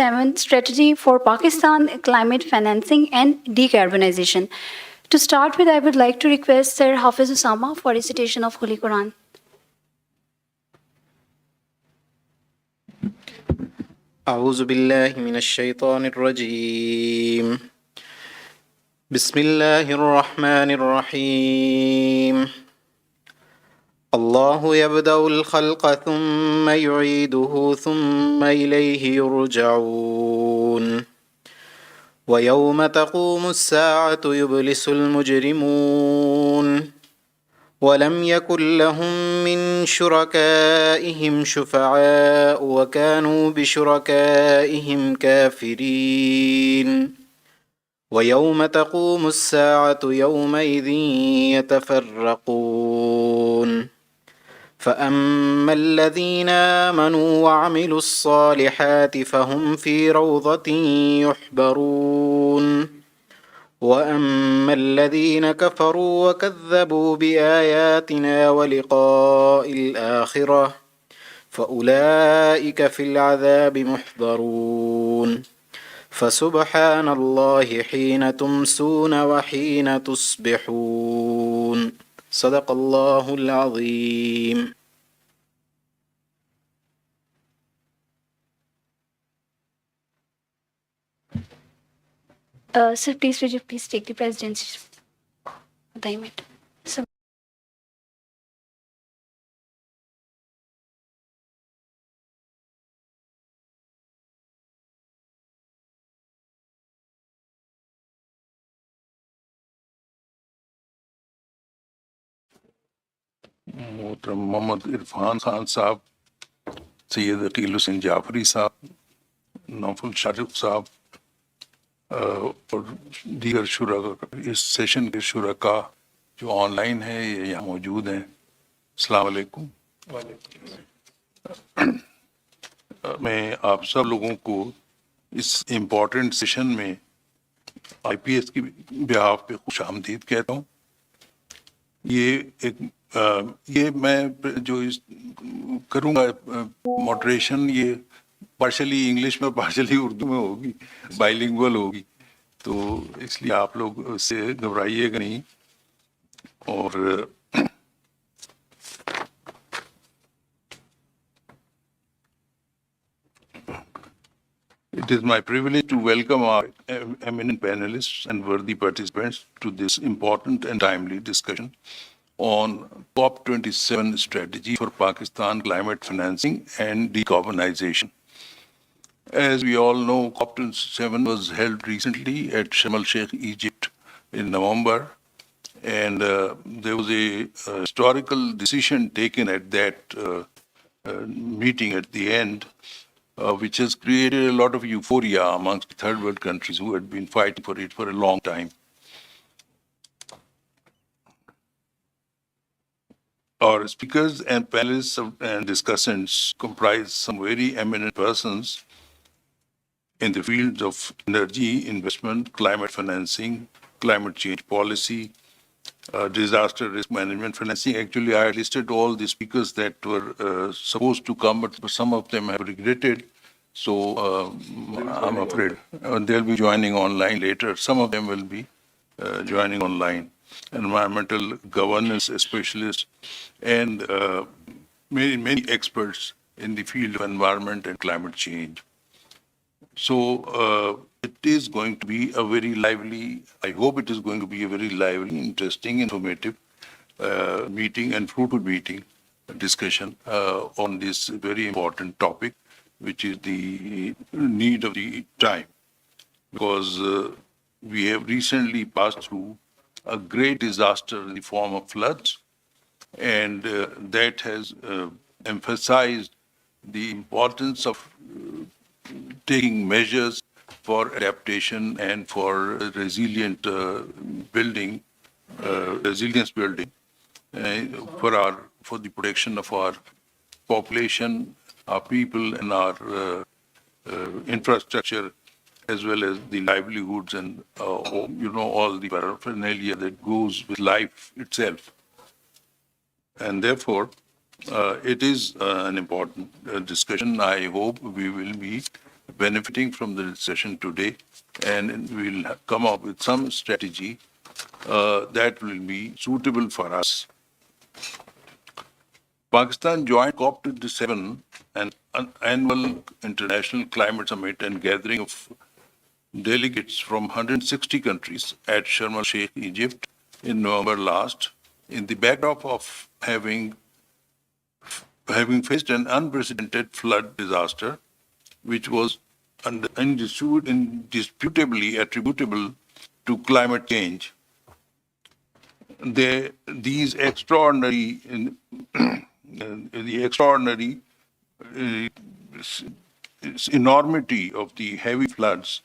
COP-27 strategy for Pakistan, climate financing and decarbonization. To start with, I would like to request Sir Hafiz Usama for recitation of Holy Quran. أعوذ بالله من الشيطان الرجيم بسم الله الرحمن الرحيم الله يبدأ الخلق ثم يعيده ثم إليه يرجعون ويوم تقوم الساعة يبلس المجرمون ولم يكن لهم من شركائهم شفعاء وكانوا بشركائهم كافرين ويوم تقوم الساعة يومئذ يتفرقون فأما الذين آمنوا وعملوا الصالحات فهم في روضة يحبرون وأما الذين كفروا وكذبوا بآياتنا ولقاء الآخرة فأولئك في العذاب محضرون فسبحان الله حين تمسون وحين تصبحون صدق الله العظيم. Sir, please, would you please take the presidency? So, मोहतरम मोहम्मद इरफान खान साहब, सैयद अकील हुसैन जाफरी साहब, नौफल शारिक साहब और दीगर शुरा इस सेशन के शुरका जो ऑनलाइन है ये यहाँ मौजूद हैं, अस्सलाम वालेकुम। मैं आप सब लोगों को इस इम्पोर्टेंट सेशन में आईपीएस की बिहाफ पे खुश आमदीद कहता हूँ। ये मैं जो करूँगा मॉडरेशन, ये पार्शली इंग्लिश में पार्शली उर्दू में होगी, बाइलिंगुअल होगी, तो इसलिए आप लोग उससे घबराइएगा नहीं। और it is my privilege to welcome our eminent panelists and worthy participants to this important and timely discussion on COP-27 strategy for Pakistan climate financing and decarbonization. As we all know, COP-27 was held recently at Sharm el-Sheikh, Egypt in November, and there was a historical decision taken at that meeting at the end, which has created a lot of euphoria amongst third world countries who had been fighting for it for a long time. Our speakers and panelists and discussants comprise some very eminent persons in the fields of energy, investment, climate financing, climate change policy, disaster risk management financing. Actually, I listed all the speakers that were supposed to come, but some of them have regretted. So I'm afraid they'll be joining online later. Some of them will be joining online. Environmental governance specialists and many experts in the field of environment and climate change. So it is going to be a very lively, I hope it is going to be a very lively, interesting, informative meeting and fruitful meeting discussion on this very important topic, which is the need of the time. Because we have recently passed through a great disaster in the form of floods, and that has emphasized the importance of taking measures for adaptation and for resilient building, resilience building, for the protection of our population, our people, and our infrastructure, as well as the livelihoods and all the paraphernalia that goes with life itself. And therefore, it is an important discussion. I hope we will be benefiting from the recession today, and we'll come up with some strategy that will be suitable for us. Pakistan joined COP-27, an annual international climate summit and gathering of delegates from 160 countries at Sharm el-Sheikh, Egypt, in November last, in the backdrop of having faced an unprecedented flood disaster, which was indisputably attributable to climate change. These extraordinary, the extraordinary uh, enormity of the heavy floods,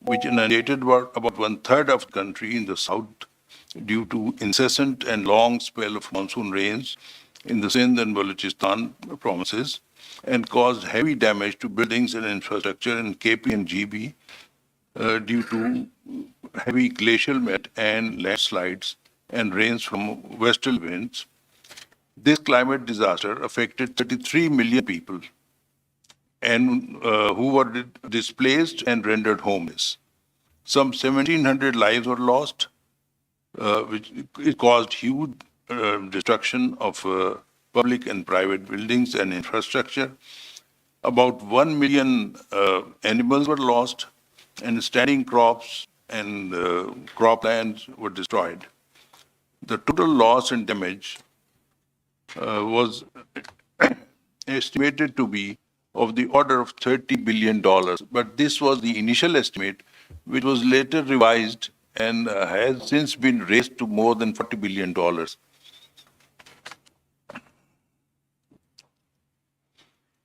which inundated about one-third of the country in the south due to incessant and long spell of monsoon rains in the Sindh and Balochistan provinces, and caused heavy damage to buildings and infrastructure in KP and GB due to heavy glacial melt and landslides and rains from western winds. This climate disaster affected 33 million people and who were displaced and rendered homeless. Some 1,700 lives were lost, which it caused huge destruction of public and private buildings and infrastructure. About 1 million animals were lost, and standing crops and croplands were destroyed. The total loss and damage was estimated to be of the order of $30 billion. But this was the initial estimate, which was later revised and has since been raised to more than $40 billion.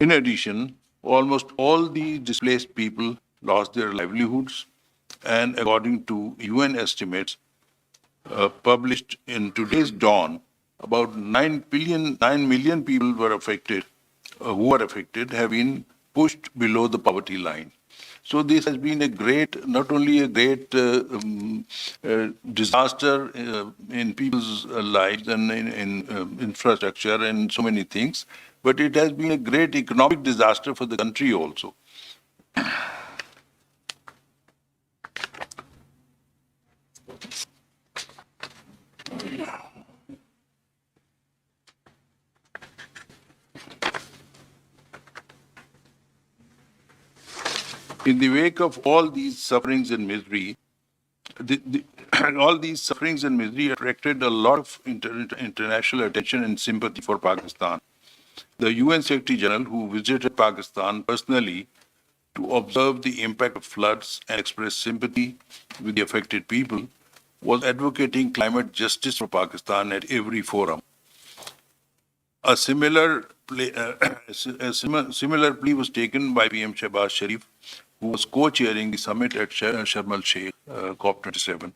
In addition, almost all the displaced people lost their livelihoods, and according to UN estimates published in today's Dawn, about 9 million people were affected, who were affected, have been pushed below the poverty line. So this has been a great, not only a great disaster in people's lives and in infrastructure and so many things, but it has been a great economic disaster for the country also. In the wake of all these sufferings and misery, all these sufferings and misery attracted a lot of international attention and sympathy for Pakistan. The UN Secretary General, who visited Pakistan personally to observe the impact of floods and express sympathy with the affected people, was advocating climate justice for Pakistan at every forum. A similar plea was taken by PM Shehbaz Sharif, who was co-chairing the summit at Sharm el-Sheikh, COP27.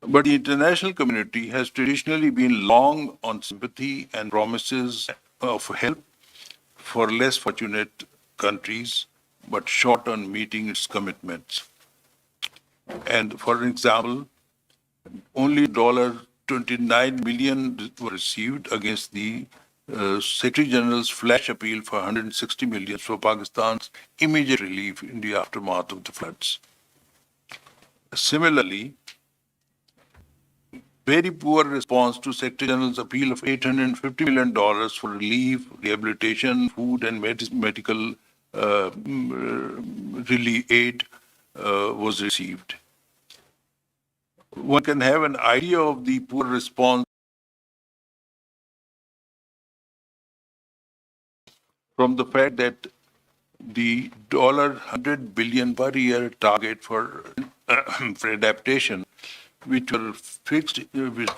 But the international community has traditionally been long on sympathy and promises of help for less fortunate countries, but short on meeting its commitments. And for example, only $29 million were received against the Secretary General's flash appeal for $160 million for Pakistan's immediate relief in the aftermath of the floods. Similarly, very poor response to Secretary General's appeal of $850 million for relief, rehabilitation, food, and medical relief aid was received. One can have an idea of the poor response from the fact that the $100 billion per year target for adaptation, which were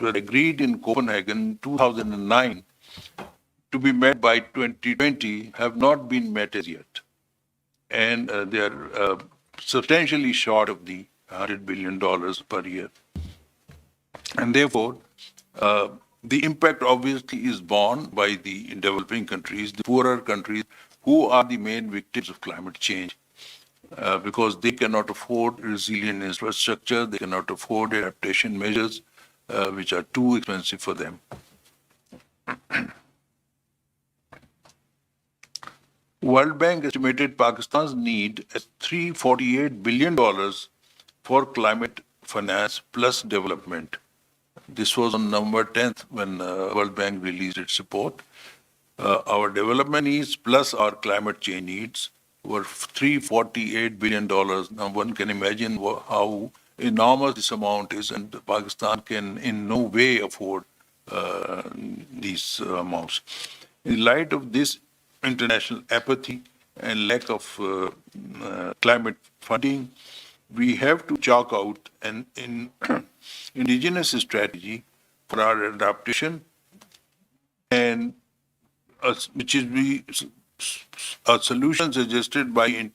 agreed in Copenhagen in 2009 to be met by 2020, have not been met as yet. And they are substantially short of the $100 billion per year. And therefore, the impact obviously is borne by the developing countries, the poorer countries, who are the main victims of climate change, because they cannot afford resilient infrastructure, they cannot afford adaptation measures, which are too expensive for them. World Bank estimated Pakistan's need at $348 billion for climate finance plus development. This was on November 10th when World Bank released its report. Our development needs plus our climate change needs were $348 billion. Now one can imagine how enormous this amount is, and Pakistan can in no way afford these amounts. In light of this international apathy and lack of climate funding, we have to chalk out an indigenous strategy for our adaptation, and which is a solution suggested by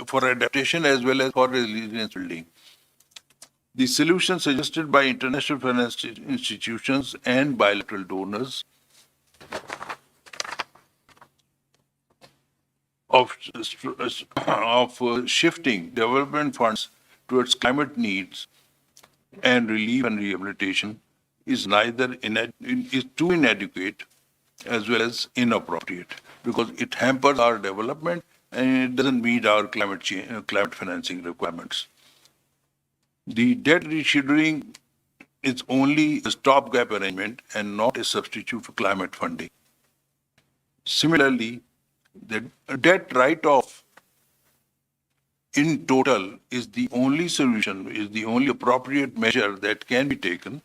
for adaptation as well as for resilience building. The solution suggested by international finance institutions and bilateral donors of shifting development funds towards climate needs and relief and rehabilitation is neither is too inadequate as well as inappropriate, because it hampers our development and it doesn't meet our climate financing requirements. The debt rescheduling is only a stopgap arrangement and not a substitute for climate funding. Similarly, the debt write-off in total is the only solution, is the only appropriate measure that can be taken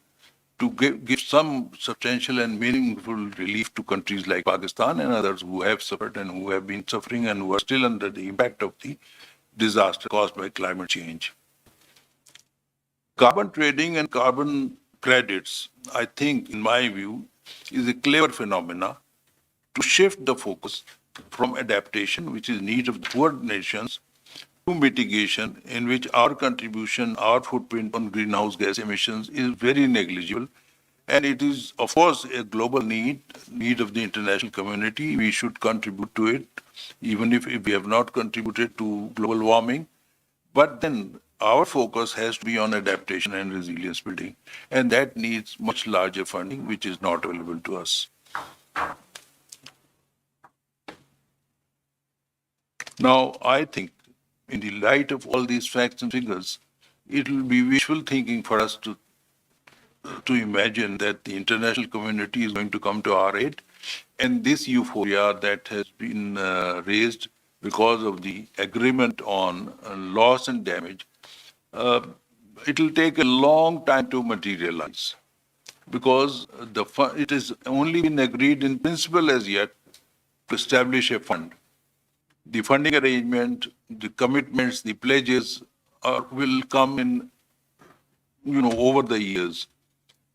to give some substantial and meaningful relief to countries like Pakistan and others who have suffered and who have been suffering and who are still under the impact of the disaster caused by climate change. Carbon trading and carbon credits, I think, in my view, is a clever phenomena to shift the focus from adaptation, which is need of the poor nations, to mitigation, in which our contribution, our footprint on greenhouse gas emissions is very negligible. And it is, of course, a global need of the international community. We should contribute to it, even if we have not contributed to global warming. But then our focus has to be on adaptation and resilience building. And that needs much larger funding, which is not available to us. Now, I think, in the light of all these facts and figures, it will be wishful thinking for us to imagine that the international community is going to come to our aid. And this euphoria that has been raised because of the agreement on loss and damage, it will take a long time to materialize, because it has only been agreed in principle as yet to establish a fund. The funding arrangement, the commitments, the pledges will come in, over the years,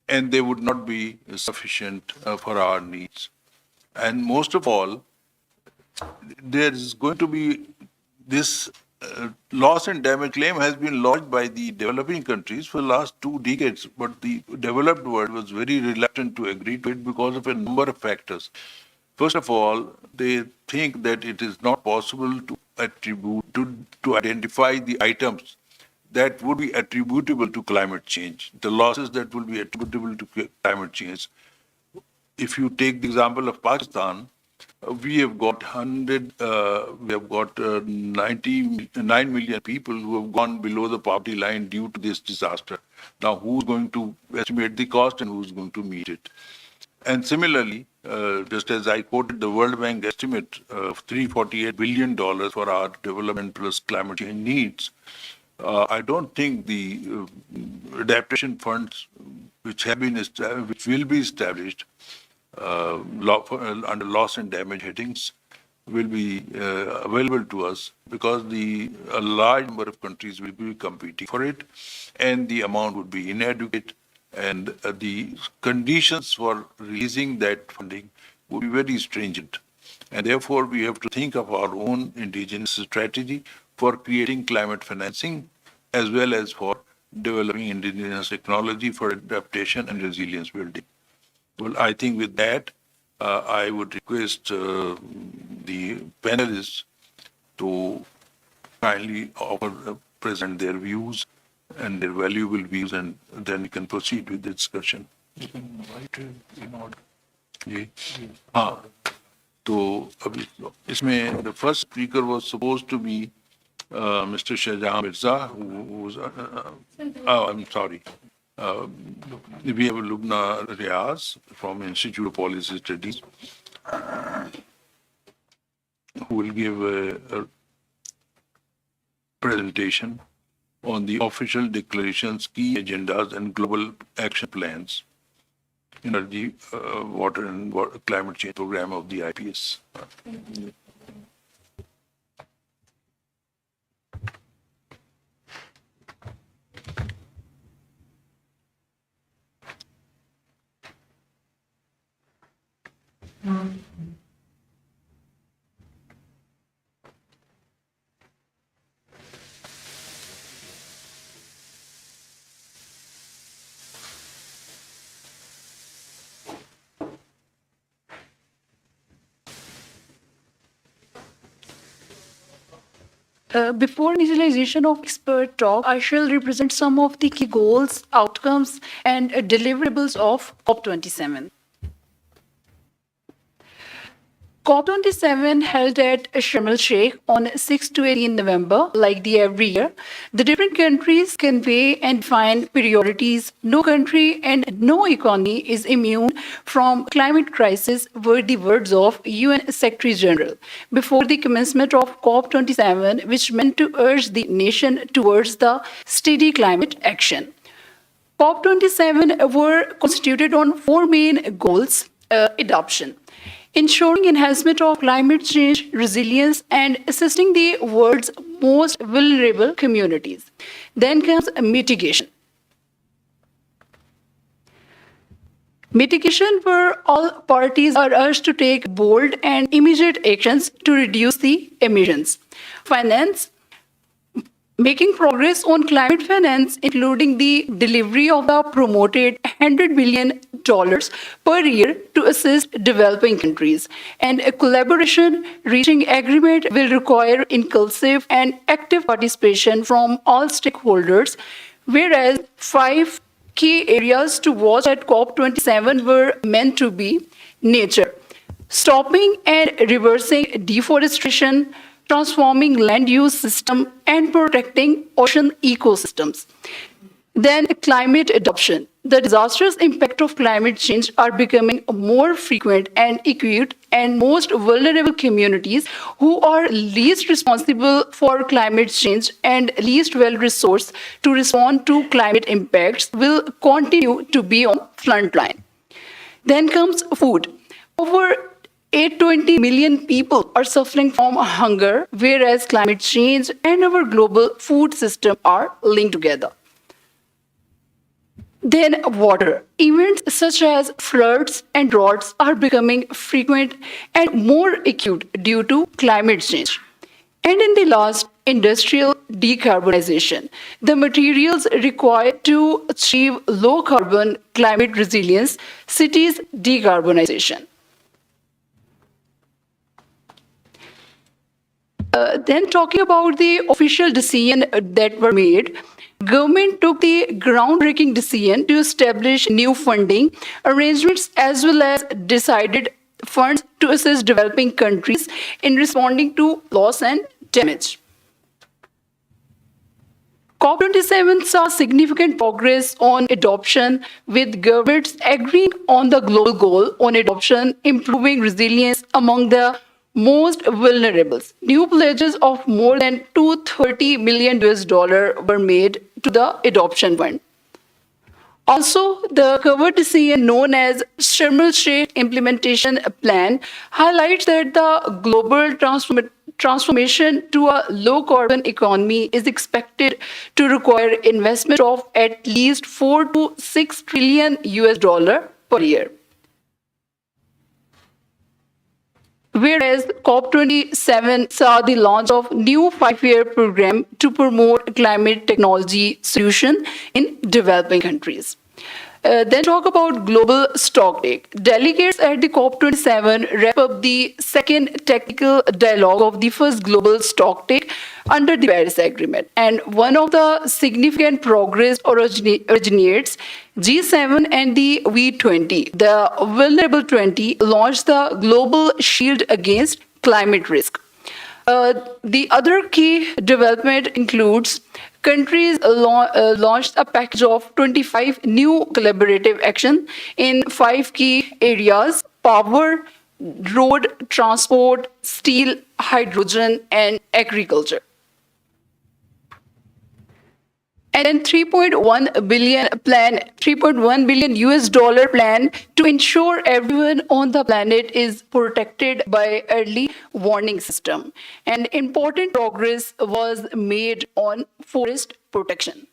and they would not be sufficient for our needs. And most of all, there is going to be this loss and damage claim has been lodged by the developing countries for the last 2 decades, but the developed world was very reluctant to agree to it because of a number of factors. First of all, they think that it is not possible to identify the items that would be attributable to climate change, the losses that will be attributable to climate change. If you take the example of Pakistan, we have got 99 million people who have gone below the poverty line due to this disaster. Now, who's going to estimate the cost and who's going to meet it? And similarly, just as I quoted the World Bank estimate of $348 billion for our development plus climate change needs, I don't think the adaptation funds which will be established under loss and damage headings will be available to us, because a large number of countries will be competing for it, and the amount would be inadequate, and the conditions for releasing that funding would be very stringent. And therefore, we have to think of our own indigenous strategy for creating climate financing, as well as for developing indigenous technology for adaptation and resilience building. Well, I think with that, I would request the panelists to kindly present their views and their valuable views, and then we can proceed with the discussion. You can invite in order. हाँ, तो अभी इसमें the first speaker was supposed to be Mr. Shahjahan Mirza, who's I'm sorry. We have Lubna Riaz from Institute of Policy Studies, who will give a presentation on the official declarations, key agendas, and global action plans in the water and climate change program of the IPS. Before initialization of expert talk, I shall represent some of the key goals, outcomes, and deliverables of COP27. COP27 held at Sharm el-Sheikh on 6 to 18 November, like the every year. The different countries convey and define priorities. No country and no economy is immune from climate crisis, were the words of UN Secretary General before the commencement of COP27, which meant to urge the nation towards the steady climate action. COP27 were constituted on four main goals: adoption, ensuring enhancement of climate change resilience, and assisting the world's most vulnerable communities. Then comes mitigation. Mitigation, where all parties are urged to take bold and immediate actions to reduce the emissions. Finance, making progress on climate finance, including the delivery of the promoted $100 billion per year to assist developing countries. And a collaboration reaching agreement will require inclusive and active participation from all stakeholders, whereas five key areas to watch at COP27 were meant to be: nature, stopping and reversing deforestation, transforming land use system, and protecting ocean ecosystems. Then climate adoption. The disastrous impact of climate change are becoming more frequent and acute, and most vulnerable communities who are least responsible for climate change and least well-resourced to respond to climate impacts will continue to be on front line. Then comes food. Over 820 million people are suffering from hunger, whereas climate change and our global food system are linked together. Then water. Events such as floods and droughts are becoming frequent and more acute due to climate change. And in the last, industrial decarbonization. The materials required to achieve low carbon climate resilience, cities decarbonization. Then talking about the official decision that were made, government took the groundbreaking decision to establish new funding arrangements as well as decided funds to assist developing countries in responding to loss and damage. COP27 saw significant progress on adoption, with governments agreeing on the global goal on adoption, improving resilience among the most vulnerable. New pledges of more than $230 million were made to the adoption fund. Also, the cover decision known as Sharm el-Sheikh Implementation Plan highlights that the global transformation to a low-carbon economy is expected to require investment of at least $4 to $6 trillion per year. Whereas COP27 saw the launch of new 5-year program to promote climate technology solution in developing countries. Then talk about global stocktake. Delegates at the COP27 wrap up the second technical dialogue of the first global stocktake under the Paris Agreement. And one of the significant progress originates G7 and the V20. The Vulnerable 20 launched the Global Shield Against Climate Risk. The other key development includes countries launched a package of 25 new collaborative action in 5 key areas: power, road transport, steel, hydrogen, and agriculture. And then 3.1 billion US dollar plan to ensure everyone on the planet is protected by early warning system. And important progress was made on forest protection.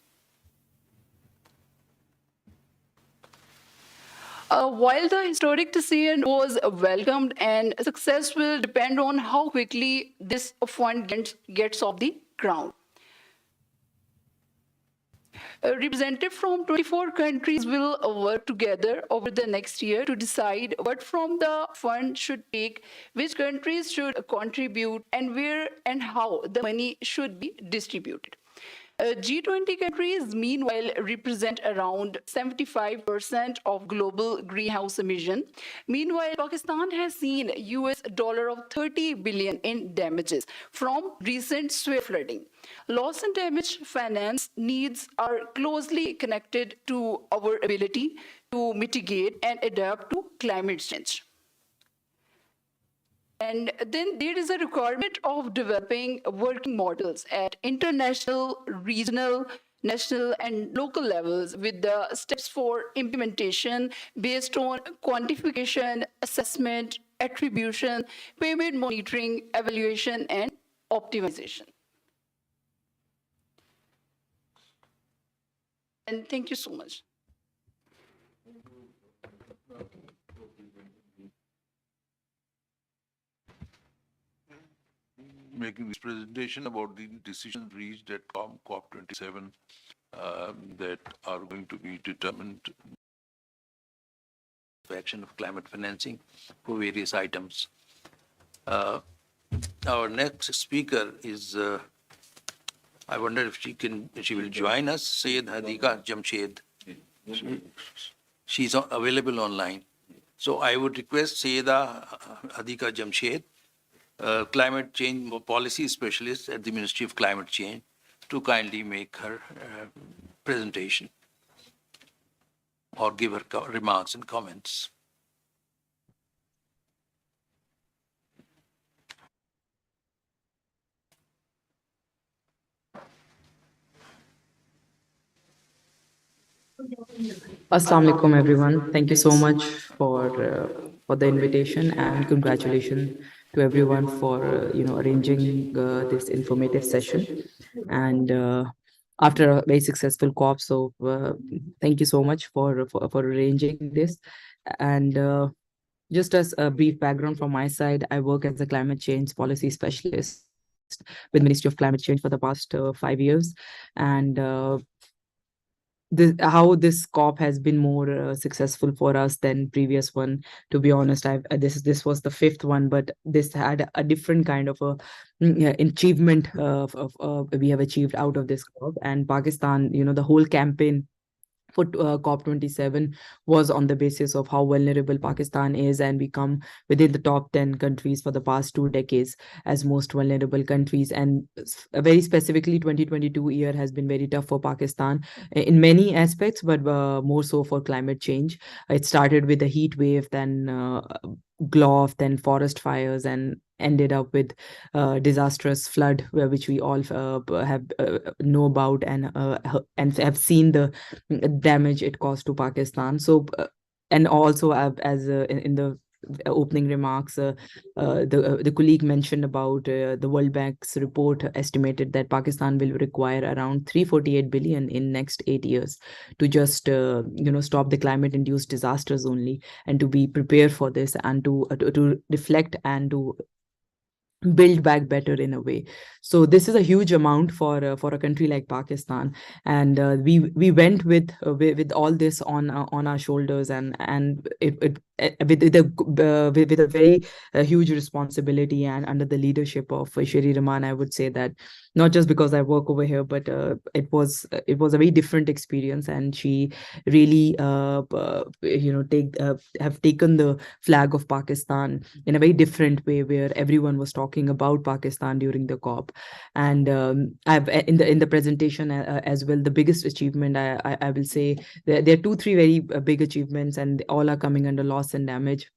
While the historic decision was welcomed, and success will depend on how quickly this fund gets off the ground. Representatives from 24 countries will work together over the next year to decide what from the fund should take, which countries should contribute, and where and how the money should be distributed. G20 countries, meanwhile, represent around 75% of global greenhouse emission. Meanwhile, Pakistan has seen US dollar of 30 billion in damages from recent severe flooding. Loss and damage finance needs are closely connected to our ability to mitigate and adapt to climate change. And then there is a requirement of developing working models at international, regional, national, and local levels with the steps for implementation based on quantification, assessment, attribution, payment monitoring, evaluation, and optimization. And thank you so much. Making this presentation about the decisions reached at COP27 that are going to be determined action of climate financing for various items. Our next speaker is, I wonder if she will join us, Syed Hadika Jamshed. She's available online. So I would request Sayyida Hadika Jamshed, climate change policy specialist at the Ministry of Climate Change, to kindly make her presentation or give her remarks and comments. Assalamu alaikum, everyone. Thank you so much for the invitation, and congratulations to everyone for arranging this informative session. And after a very successful COP, so thank you so much for arranging this. And just as a brief background from my side, I work as a climate change policy specialist with Ministry of Climate Change for the past 5 years, and how this COP has been more successful for us than previous one. To be honest, this was the 5th one, but this had a different kind of a achievement we have achieved out of this COP. And Pakistan, the whole campaign for COP27 was on the basis of how vulnerable Pakistan is, and we come within the top 10 countries for the past 2 decades as most vulnerable countries. And very specifically, 2022 year has been very tough for Pakistan in many aspects, but more so for climate change. It started with a heat wave, then GLOF, then forest fires, and ended up with disastrous flood, which we all have know about and have seen the damage it caused to Pakistan. So and also as in the opening remarks, the colleague mentioned about the World Bank's report estimated that Pakistan will require around 348 billion in next 8 years to just stop the climate induced disasters only, and to be prepared for this, and to reflect and to build back better in a way. So this is a huge amount for a country like Pakistan, and we went with all this on our shoulders, and with a very huge responsibility, and under the leadership of Shri Rahman. I would say that not just because I work over here, but it was a very different experience, and she really have taken the flag of Pakistan in a very different way, where everyone was talking about Pakistan during the COP. And I've in the presentation as well, the biggest achievement, I will say, there are two, three very big achievements, and all are coming under loss and damage.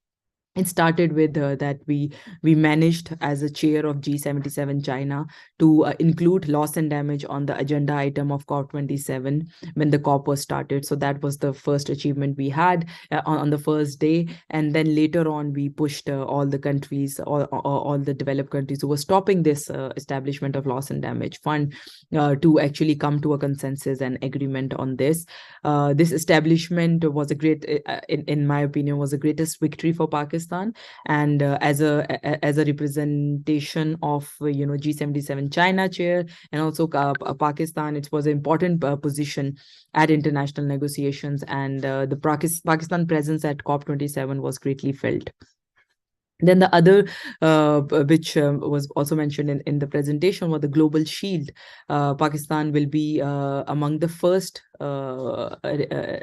It started with that we managed, as a chair of G77 China, to include loss and damage on the agenda item of COP27 when the COP was started. So that was the first achievement we had on the first day. And then later on, we pushed all the countries, all the developed countries who were stopping this establishment of loss and damage fund to actually come to a consensus and agreement on this. This establishment was a great, in my opinion, was the greatest victory for Pakistan. And as a representation of G77 China chair, and also Pakistan, it was an important position at international negotiations, and the Pakistan presence at COP27 was greatly felt. Then the other, which was also mentioned in the presentation, was the Global Shield. Pakistan will be among the first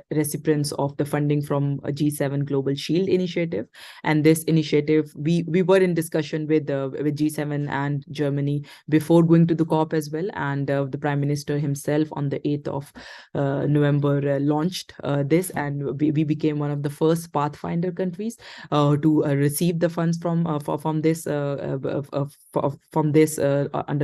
recipients of the funding from a G7 Global Shield initiative. And this initiative, we were in discussion with G7 and Germany before going to the COP as well. And the Prime Minister himself on the 8th of November launched this, and we became one of the first Pathfinder countries to receive the funds from this under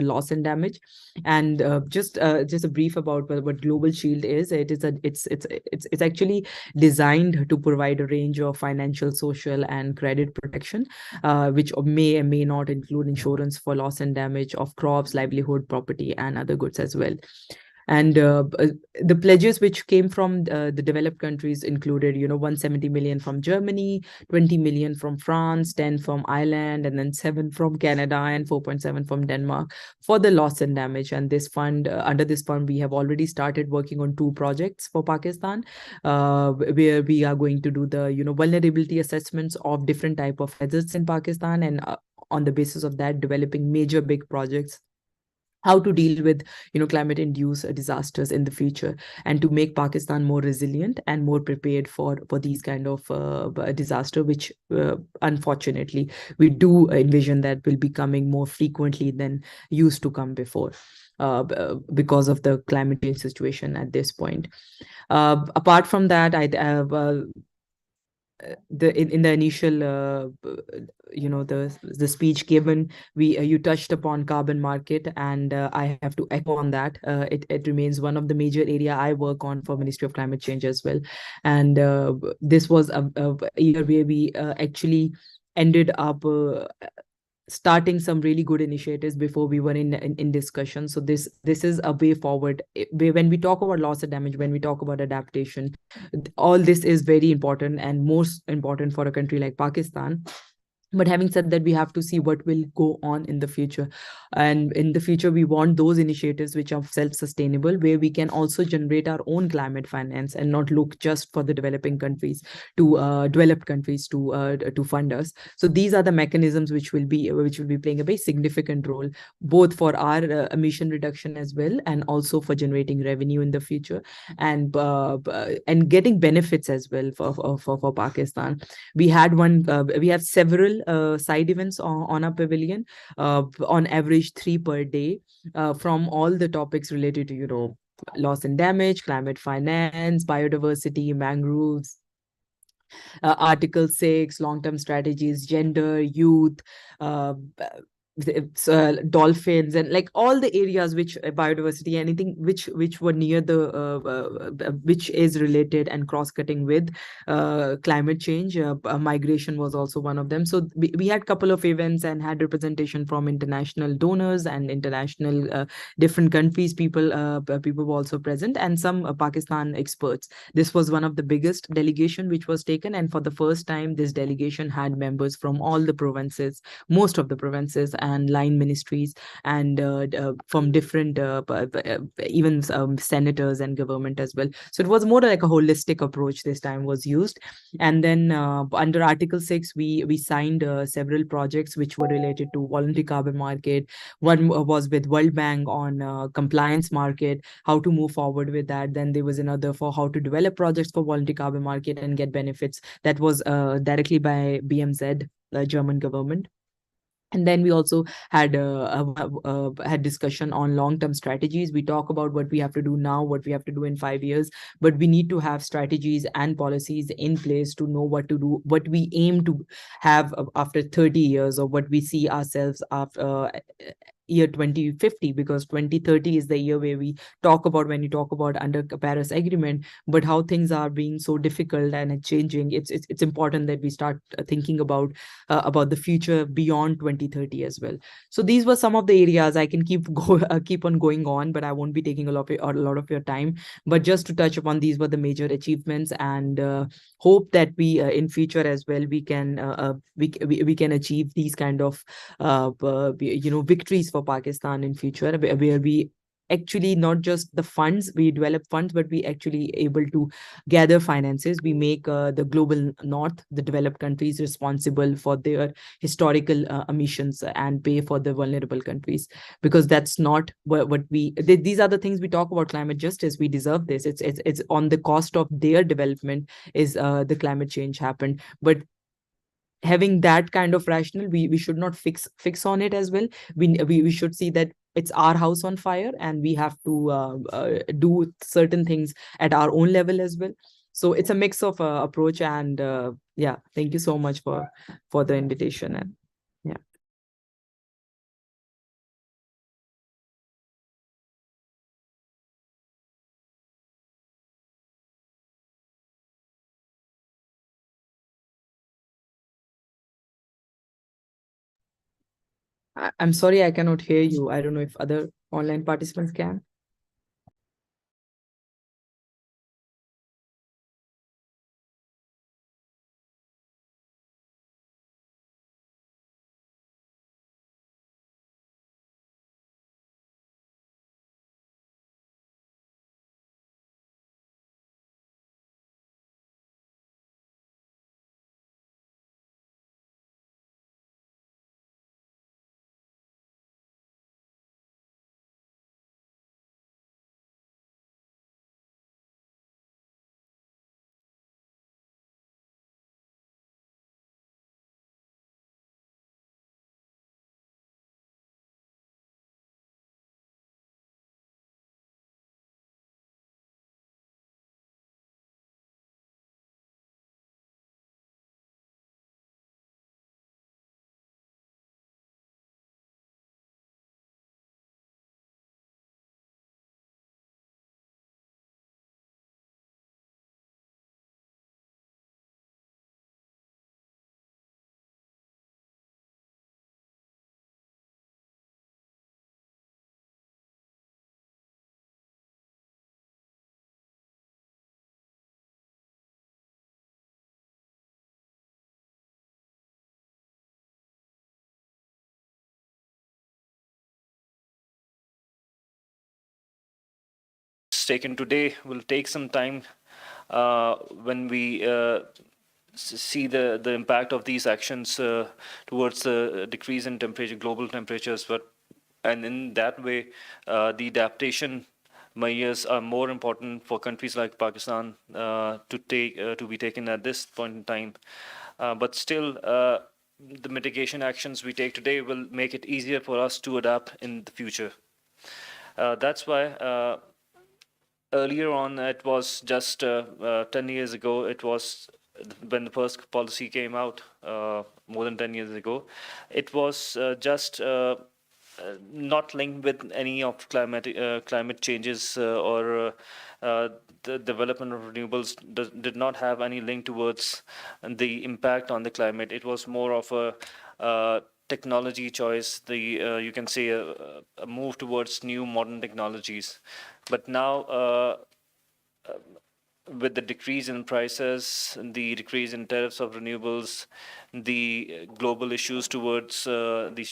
loss and damage. And just a brief about what Global Shield is. It's actually designed to provide a range of financial, social, and credit protection, which may or may not include insurance for loss and damage of crops, livelihood, property, and other goods as well. And the pledges which came from the developed countries included, 170 million from Germany, 20 million from France, 10 from Ireland, and then 7 from Canada, and 4.7 from Denmark for the loss and damage. And this fund, under this fund, we have already started working on 2 projects for Pakistan, where we are going to do the, vulnerability assessments of different type of hazards in Pakistan, and on the basis of that, developing major big projects, how to deal with climate-induced disasters in the future, and to make Pakistan more resilient and more prepared for these kind of disaster, which unfortunately we do envision that will be coming more frequently than used to come before, because of the climate change situation at this point. Apart from that, I have in the initial the speech given, you touched upon carbon market, and I have to echo on that. It remains one of the major area I work on for Ministry of Climate Change as well. And this was a year where we actually ended up starting some really good initiatives before we were in discussion. So this is a way forward. When we talk about loss and damage, when we talk about adaptation, all this is very important, and most important for a country like Pakistan. But having said that, we have to see what will go on in the future. And in the future, we want those initiatives which are self-sustainable, where we can also generate our own climate finance and not look just for the developing countries to developed countries to fund us. So these are the mechanisms which will be playing a very significant role, both for our emission reduction as well, and also for generating revenue in the future, and getting benefits as well for Pakistan. We have several side events on our pavilion, on average 3 per day, from all the topics related to loss and damage, climate finance, biodiversity, mangroves, Article 6, long-term strategies, gender, youth, dolphins, and like all the areas which biodiversity, anything which were near the which is related and cross-cutting with climate change. Migration was also one of them. So we had a couple of events and had representation from international donors and international different countries. People were also present, and some Pakistan experts. This was one of the biggest delegation which was taken, and for the first time this delegation had members from all the provinces, most of the provinces, and line ministries and from different even senators and government as well. So it was more like a holistic approach this time was used. And then under Article 6, we signed several projects which were related to voluntary carbon market. One was with World Bank on compliance market, how to move forward with that. Then there was another for how to develop projects for voluntary carbon market and get benefits. That was directly by BMZ, the German government. And then we also had had discussion on long-term strategies. We talk about what we have to do now, what we have to do in 5 years, but we need to have strategies and policies in place to know what to do, what we aim to have after 30 years, or what we see ourselves after year 2050, because 2030 is the year where we talk about when you talk about under Paris Agreement. But how things are being so difficult and changing, it's important that we start thinking about the future beyond 2030 as well. So these were some of the areas. I can keep on going on, but I won't be taking a lot of your time. But just to touch upon, these were the major achievements, and hope that we in future as well we can we can achieve these kind of victories for Pakistan in future, where we actually not just the funds, we develop funds, but we actually able to gather finances. We make the global north, the developed countries, responsible for their historical emissions and pay for the vulnerable countries, because that's not what these are the things we talk about. Climate justice, we deserve this. It's on the cost of their development is the climate change happened. But having that kind of rational, we should not fix on it as well. We should see that it's our house on fire, and we have to do certain things at our own level as well. So it's a mix of approach. And yeah, thank you so much for the invitation. And yeah. I'm sorry, I cannot hear you. I don't know if other online participants can. Taken today will take some time when we see the impact of these actions towards the decrease in temperature, global temperatures. And in that way, the adaptation measures are more important for countries like Pakistan to be taken at this point in time. But still, the mitigation actions we take today will make it easier for us to adapt in the future. That's why earlier on, it was just 10 years ago, it was when the first policy came out, more than 10 years ago, it was just not linked with any of climate changes or the development of renewables did not have any link towards the impact on the climate. It was more of a technology choice, you can say a move towards new modern technologies. But now with the decrease in prices, the decrease in tariffs of renewables, the global issues towards the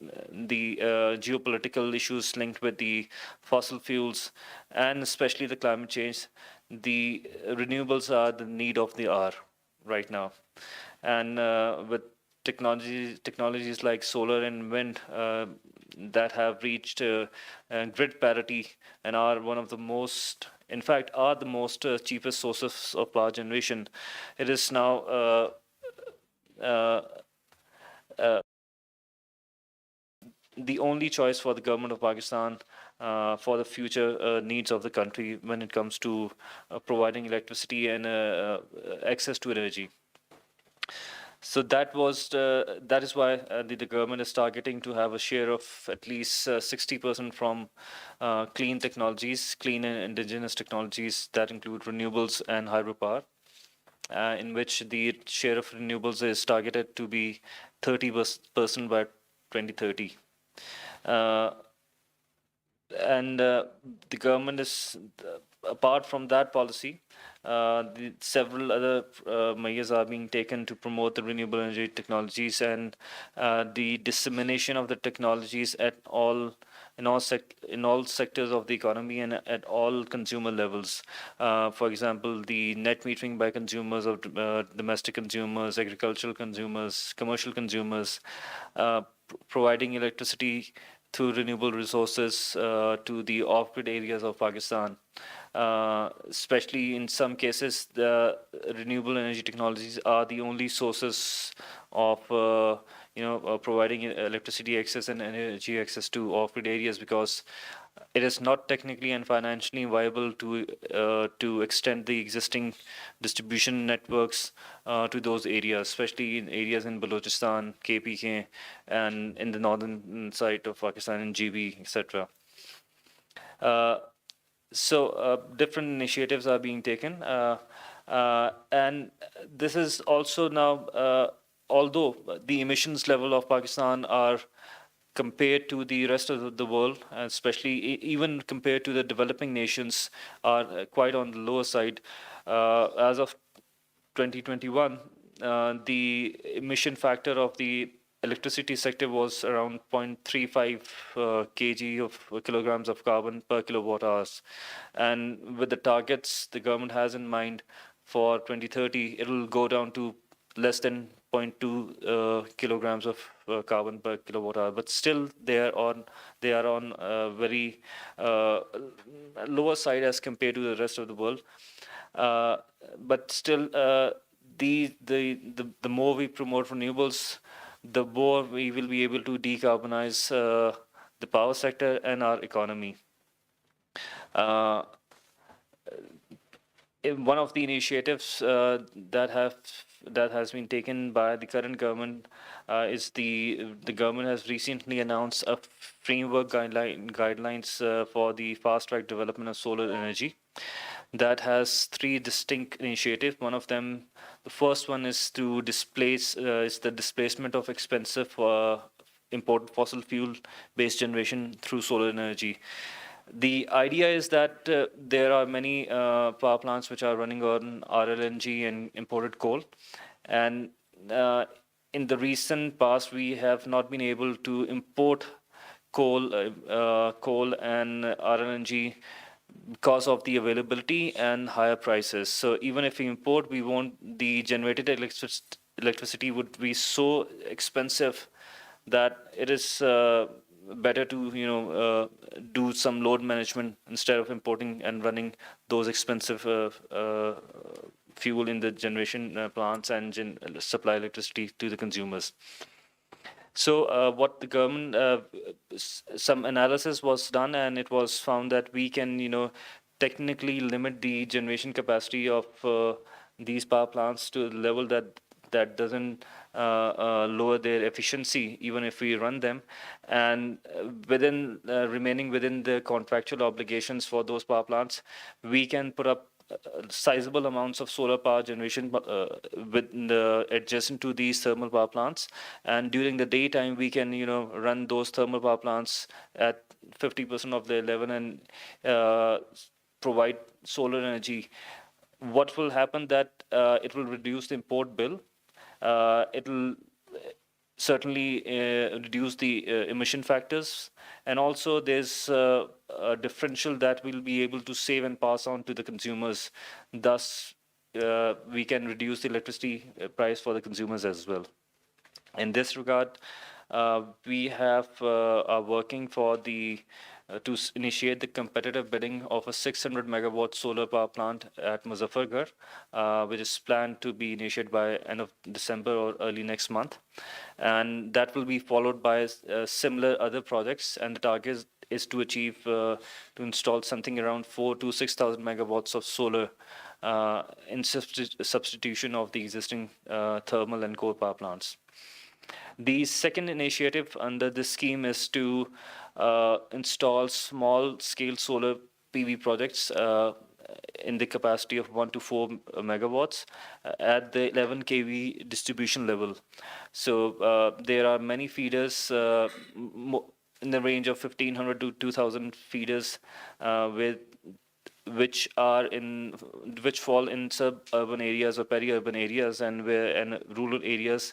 geopolitical issues linked with the fossil fuels, and especially the climate change, the renewables are the need of the hour right now. And with technologies like solar and wind that have reached grid parity and are one of the most, in fact, are the most cheapest sources of power generation, it is now uh, uh, the only choice for the government of Pakistan for the future needs of the country when it comes to providing electricity and access to energy. So that is why the government is targeting to have a share of at least 60% from clean technologies, clean and indigenous technologies that include renewables and hydropower, in which the share of renewables is targeted to be 30% by 2030. Uh, and the government is, apart from that policy, several other measures are being taken to promote the renewable energy technologies and the dissemination of the technologies at all in all sectors of the economy and at all consumer levels. For example, the net metering by consumers of domestic consumers, agricultural consumers, commercial consumers, providing electricity through renewable resources to the off-grid areas of Pakistan. Especially in some cases, the renewable energy technologies are the only sources of providing electricity access and energy access to off-grid areas, because it is not technically and financially viable to extend the existing distribution networks to those areas, especially in areas in Balochistan, KPK, and in the northern side of Pakistan, in GB, etc. So different initiatives are being taken, and this is also now, although the emissions level of Pakistan are compared to the rest of the world, especially even compared to the developing nations, are quite on the lower side. As of 2021, the emission factor of the electricity sector was around 0.35 kg of kilograms of carbon per kilowatt hours. And with the targets the government has in mind for 2030, it will go down to less than zero point 0.2 kilograms of carbon per kilowatt hour. But still, they are on very lower side as compared to the rest of the world. Uh, but still, the more we promote renewables, the more we will be able to decarbonize the power sector and our economy. Uh, One of the initiatives that has been taken by the current government is the government has recently announced a framework guidelines for the fast track development of solar energy. That has three distinct initiatives. One of them, the first one is to is the displacement of expensive imported fossil fuel based generation through solar energy. The idea is that there are many power plants which are running on RLNG and imported coal. And in the recent past, we have not been able to import coal and RLNG because of the availability and higher prices. So even if we import, we won't, the generated electricity would be so expensive that it is better to do some load management instead of importing and running those expensive fuel in the generation plants and supply electricity to the consumers. So what the government, some analysis was done, and it was found that we can, technically limit the generation capacity of these power plants to a level that doesn't lower their efficiency, even if we run them, and within remaining within the contractual obligations for those power plants, we can put up sizable amounts of solar power generation adjacent to these thermal power plants, and during the daytime we can run those thermal power plants at 50% of their level, and provide solar energy, what will happen that it will reduce the import bill. It will certainly reduce the emission factors, and also there's a differential that we'll be able to save and pass on to the consumers. Thus, we can reduce the electricity price for the consumers as well. In this regard, we are working for to initiate the competitive bidding of a 600 megawatt solar power plant at Muzaffargarh, which is planned to be initiated by end of December or early next month, and that will be followed by similar other projects. And the target is to achieve to install something around 4 to 6,000 megawatts of solar in substitution of the existing thermal and coal power plants. The second initiative under this scheme is to install small-scale solar PV projects in the capacity of 1 to 4 megawatts at the 11 kV distribution level. So there are many feeders in the range of 1,500 to 2,000 feeders which fall in suburban areas or peri-urban areas and rural areas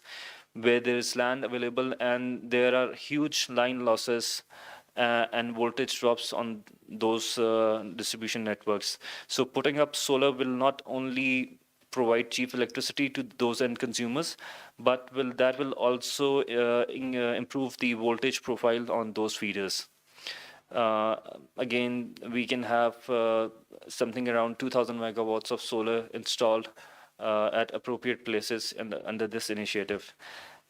where there is land available and there are huge line losses and voltage drops on those distribution networks. So putting up solar will not only provide cheap electricity to those end consumers, but will also improve the voltage profile on those feeders. Again, we can have something around 2,000 megawatts of solar installed at appropriate places under this initiative.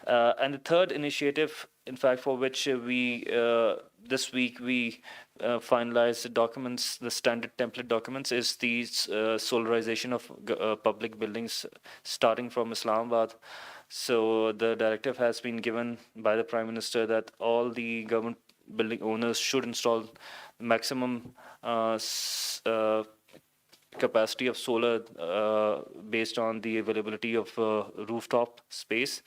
And the third initiative, in fact, for which this week we finalized the documents, the standard template documents, is the solarization of public buildings starting from Islamabad. So the directive has been given by the Prime Minister that all the government building owners should install maximum capacity of solar based on the availability of rooftop space,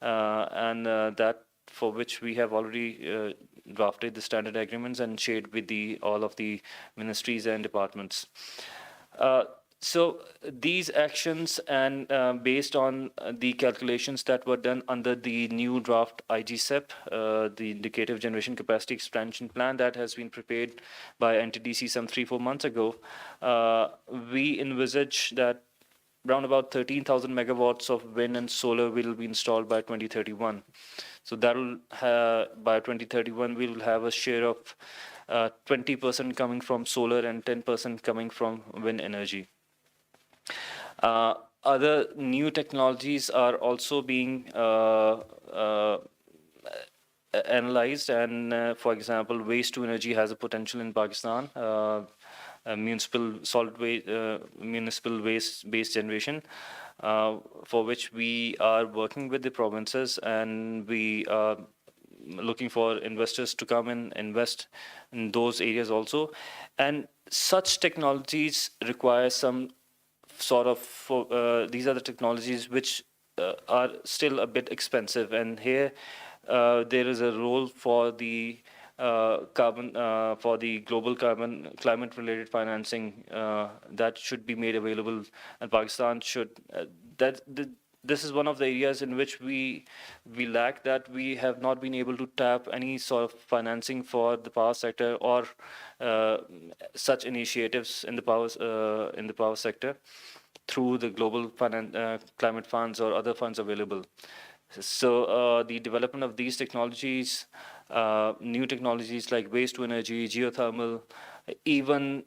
and that for which we have already drafted the standard agreements and shared with all of the ministries and departments. So these actions and based on the calculations that were done under the new draft IGCEP, the Indicative Generation Capacity Expansion Plan that has been prepared by NTDC some 3-4 months ago, we envisage that around about 13,000 megawatts of wind and solar will be installed by 2031. So that will by 2031 we will have a share of 20% coming from solar and 10% coming from wind energy. Other new technologies are also being analyzed, and for example, waste to energy has a potential in Pakistan. Municipal waste-based generation, for which we are working with the provinces, and we are looking for investors to come and invest in those areas also. And such technologies require some sort of these are the technologies which are still a bit expensive, and here there is a role for the for the global climate related financing that should be made available, and Pakistan should this is one of the areas in which we lack, that we have not been able to tap any sort of financing for the power sector or such initiatives in the power sector through the global climate funds or other funds available. So the development of these technologies, new technologies like waste to energy, geothermal, even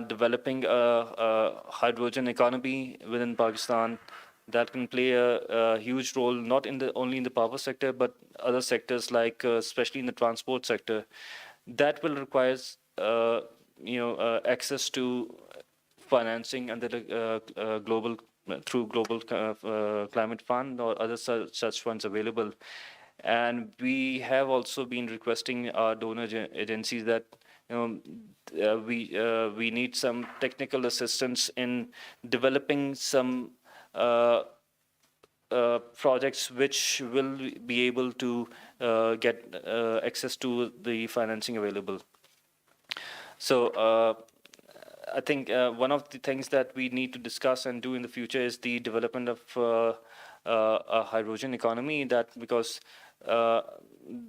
developing a hydrogen economy within Pakistan, that can play a huge role, not only in the power sector, but other sectors like especially in the transport sector. That will require access to financing under the global climate fund or other such funds available. And we have also been requesting our donor agencies that we need some technical assistance in developing some projects which will be able to get access to the financing available. So I think one of the things that we need to discuss and do in the future is the development of a hydrogen economy. That because uh,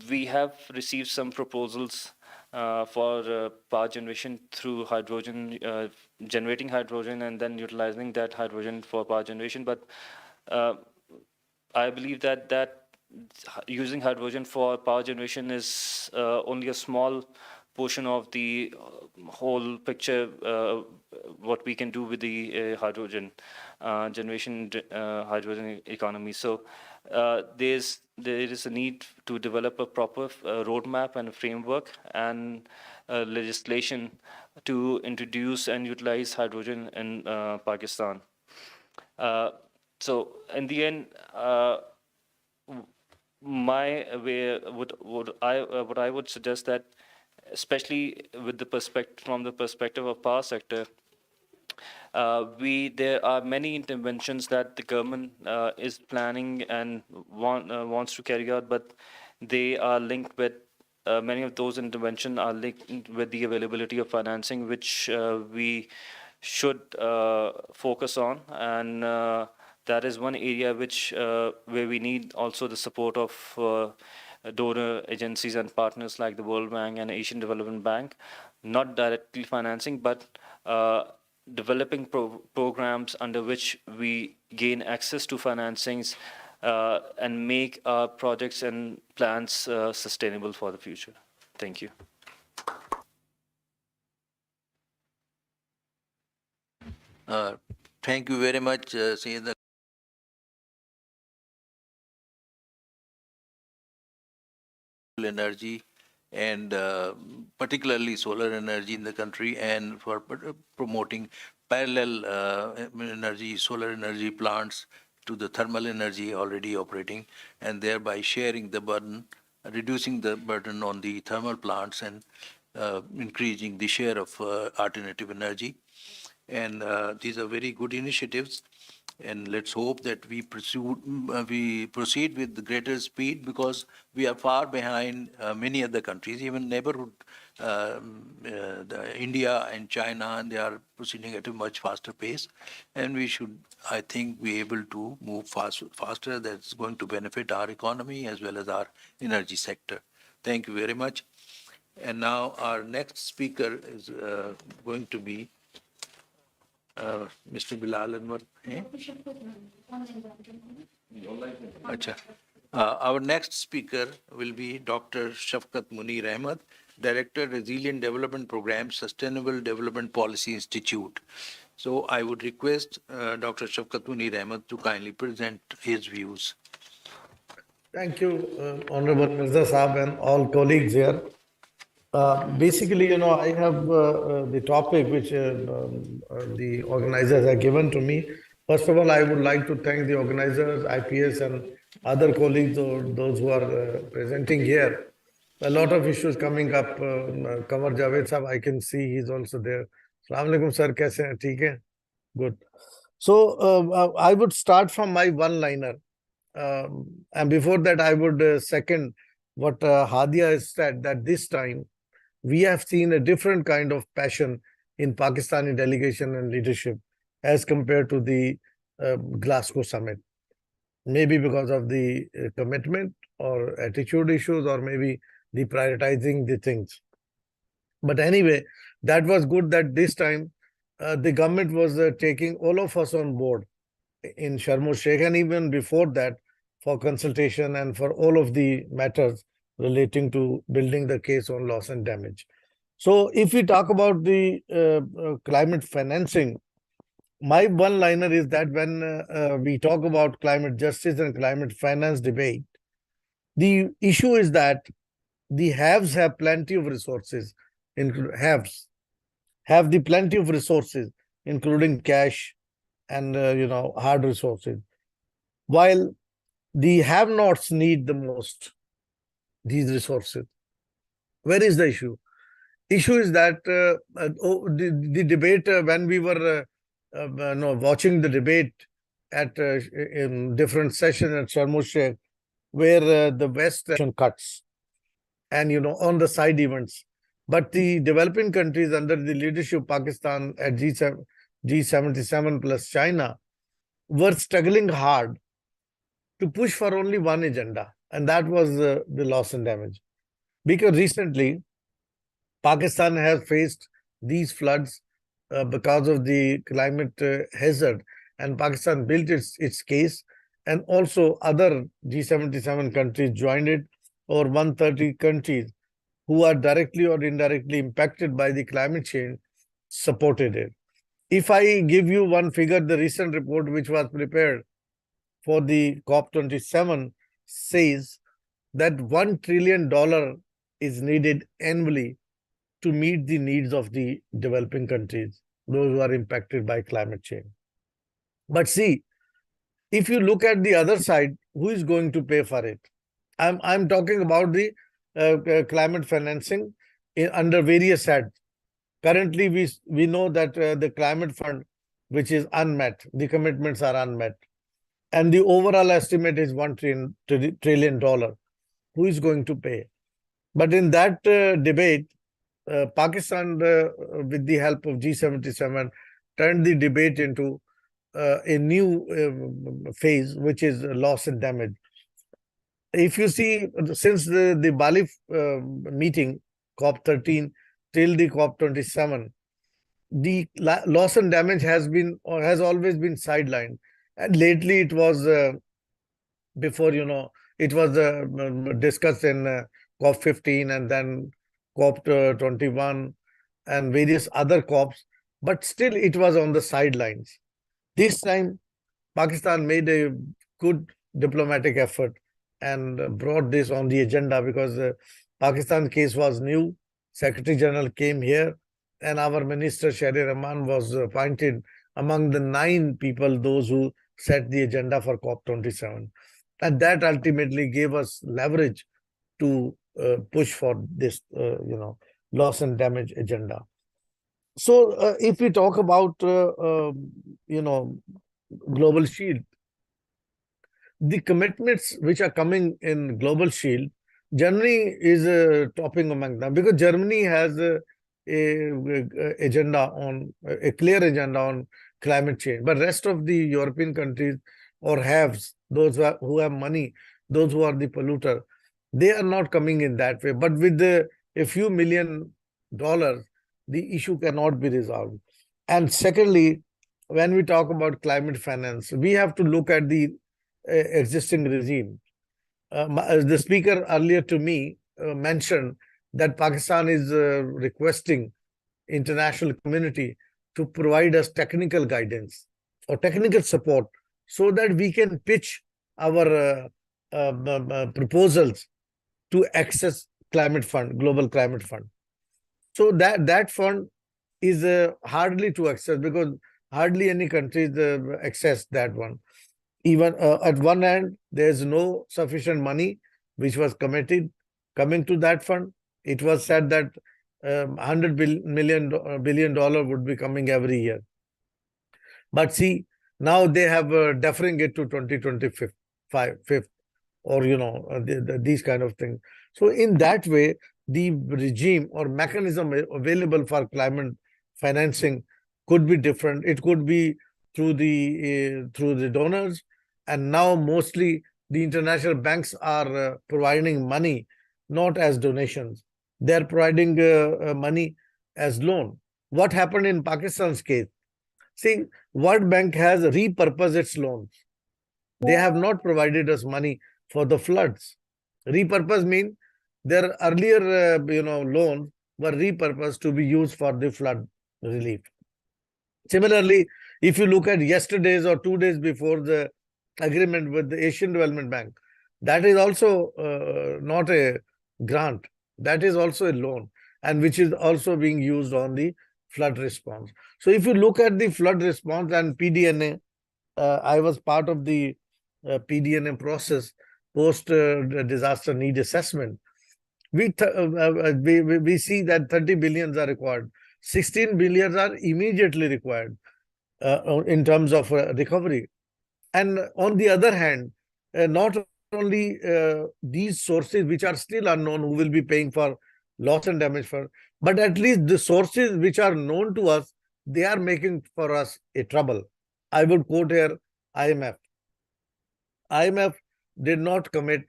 we have received some proposals for power generation through hydrogen, generating hydrogen and then utilizing that hydrogen for power generation. But uh, I believe that using hydrogen for power generation is only a small portion of the whole picture. What we can do with the hydrogen generation, hydrogen economy. So there is a need to develop a proper roadmap and a framework and legislation to introduce and utilize hydrogen in Pakistan. Uh, so in the end, my way what I would suggest that, especially with the perspective from the perspective of power sector, there are many interventions that the government is planning and wants to carry out, but they are linked with many of those interventions are linked with the availability of financing, which we should focus on, and that is one area which where we need also the support of donor agencies and partners like the World Bank and Asian Development Bank, not directly financing, but developing programs under which we gain access to financings and make our projects and plans sustainable for the future. Thank you. Thank you very much, Syed. Energy and particularly solar energy in the country, and for promoting parallel energy, solar energy plants to the thermal energy already operating, and thereby sharing the burden, reducing the burden on the thermal plants, and increasing the share of alternative energy. And these are very good initiatives. And let's hope that we proceed with greater speed, because we are far behind many other countries, even neighborhood, India and China, and they are proceeding at a much faster pace. And we should, I think, be able to move faster. That's going to benefit our economy as well as our energy sector. Thank you very much. And now our next speaker is going to be Mr. Bilal Anwar. Acha. Our next speaker will be Dr. Shafkat Munir Ahmed, Director, Resilient Development Program, Sustainable Development Policy Institute. So I would request Dr. Shafkat Munir Ahmed to kindly present his views. Thank you, Honorable Mirza Saab and all colleagues here. Basically, I have the topic which the organizers have given to me. First of all, I would like to thank the organizers, IPS, and other colleagues or those who are presenting here. A lot of issues coming up. Kamar Javed Saab, I can see he's also there. Assalamu alaikum, sir. Kaise hain? Theek hai? Good. So I would start from my one-liner. And before that, I would second what Hadia has said, that this time we have seen a different kind of passion in Pakistani delegation and leadership as compared to the Glasgow summit. Maybe because of the commitment or attitude issues, or maybe the prioritizing the things. But anyway, that was good that this time the government was taking all of us on board in Sharm el-Sheikh, and even before that, for consultation and for all of the matters relating to building the case on loss and damage. So if we talk about the climate financing, my one-liner is that when we talk about climate justice and climate finance debate, the issue is that the haves have plenty of resources, haves have the plenty of resources, including cash and hard resources, while the have-nots need the most these resources. Where is the issue? Issue is that the debate when we were watching the debate at in different sessions at Sharm el-Sheikh, where the West cuts and on the side events, But the developing countries under the leadership of Pakistan at G77 plus China were struggling hard to push for only one agenda, and that was the loss and damage. Because recently, Pakistan has faced these floods because of the climate hazard, and Pakistan built its case, and also other G77 countries joined it, or 130 countries who are directly or indirectly impacted by the climate change supported it. If I give you one figure, the recent report which was prepared for the COP27 says that $1 trillion is needed annually to meet the needs of the developing countries, those who are impacted by climate change. But see, if you look at the other side, who is going to pay for it? I'm talking about the climate financing under various heads. Currently, we know that the climate fund, which is unmet, the commitments are unmet, and the overall estimate is $1 trillion. Who is going to pay? But in that debate, Pakistan, with the help of G77, turned the debate into a new phase, which is loss and damage. If you see, since the Bali meeting, COP13, till the COP27, the loss and damage has always been sidelined. And lately it was, before, it was discussed in COP15 and then COP21 and various other COPs, but still it was on the sidelines. This time, Pakistan made a good diplomatic effort and brought this on the agenda because Pakistan's case was new. Secretary General came here, and our Minister Shahri Rahman was appointed among the 9 people, those who set the agenda for COP27. And that ultimately gave us leverage to push for this, loss and damage agenda. So if we talk about, Global Shield, the commitments which are coming in Global Shield, Germany is topping among them because Germany has a clear agenda on climate change. But rest of the European countries or haves, those who have money, those who are the polluter, they are not coming in that way. But with a few $1 million, the issue cannot be resolved. And secondly, when we talk about climate finance, we have to look at the existing regime. The speaker earlier to me mentioned that Pakistan is requesting international community to provide us technical guidance or technical support so that we can pitch our proposals to access climate fund, global climate fund. So that fund is hardly to access because hardly any countries access that one. Even at one end, there's no sufficient money which was committed coming to that fund. It was said that $100 billion would be coming every year. But see, now they have deferring it to 2025 or, these kind of things. So in that way, the regime or mechanism available for climate financing could be different. It could be through the donors, and now mostly the international banks are providing money not as donations. They're providing money as loan. What happened in Pakistan's case? See, World Bank has repurposed its loans. They have not provided us money for the floods. Repurpose means their earlier loans were repurposed to be used for the flood relief. Similarly, if you look at yesterday's or 2 days before the agreement with the Asian Development Bank, that is also not a grant. That is also a loan, and which is also being used on the flood response. So if you look at the flood response and PDNA, I was part of the PDNA process, post disaster need assessment. We see that 30 billions are required. 16 billions are immediately required in terms of recovery. And on the other hand, not only these sources which are still unknown who will be paying for loss and damage fund, but at least the sources which are known to us, they are making for us a trouble. I would quote here IMF. IMF did not commit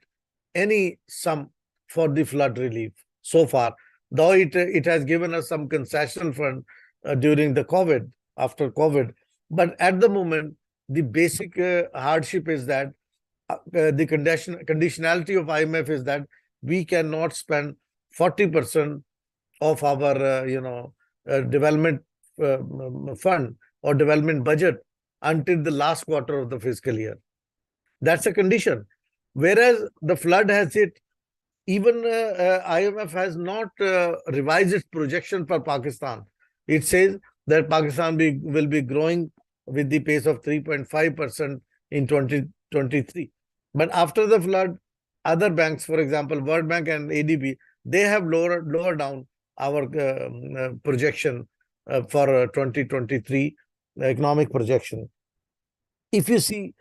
any sum for the flood relief so far, though it has given us some concessional fund during the COVID, after COVID. But at the moment, the basic hardship is that the conditionality of IMF is that we cannot spend 40% of our development fund or development budget until the last quarter of the fiscal year. That's a condition. Whereas the flood has hit, even IMF has not revised its projection for Pakistan. It says that Pakistan will be growing with the pace of 3.5% in 2023. But after the flood, other banks, for example, World Bank and ADB, they have lowered down our projection for 2023 economic projection. If you see,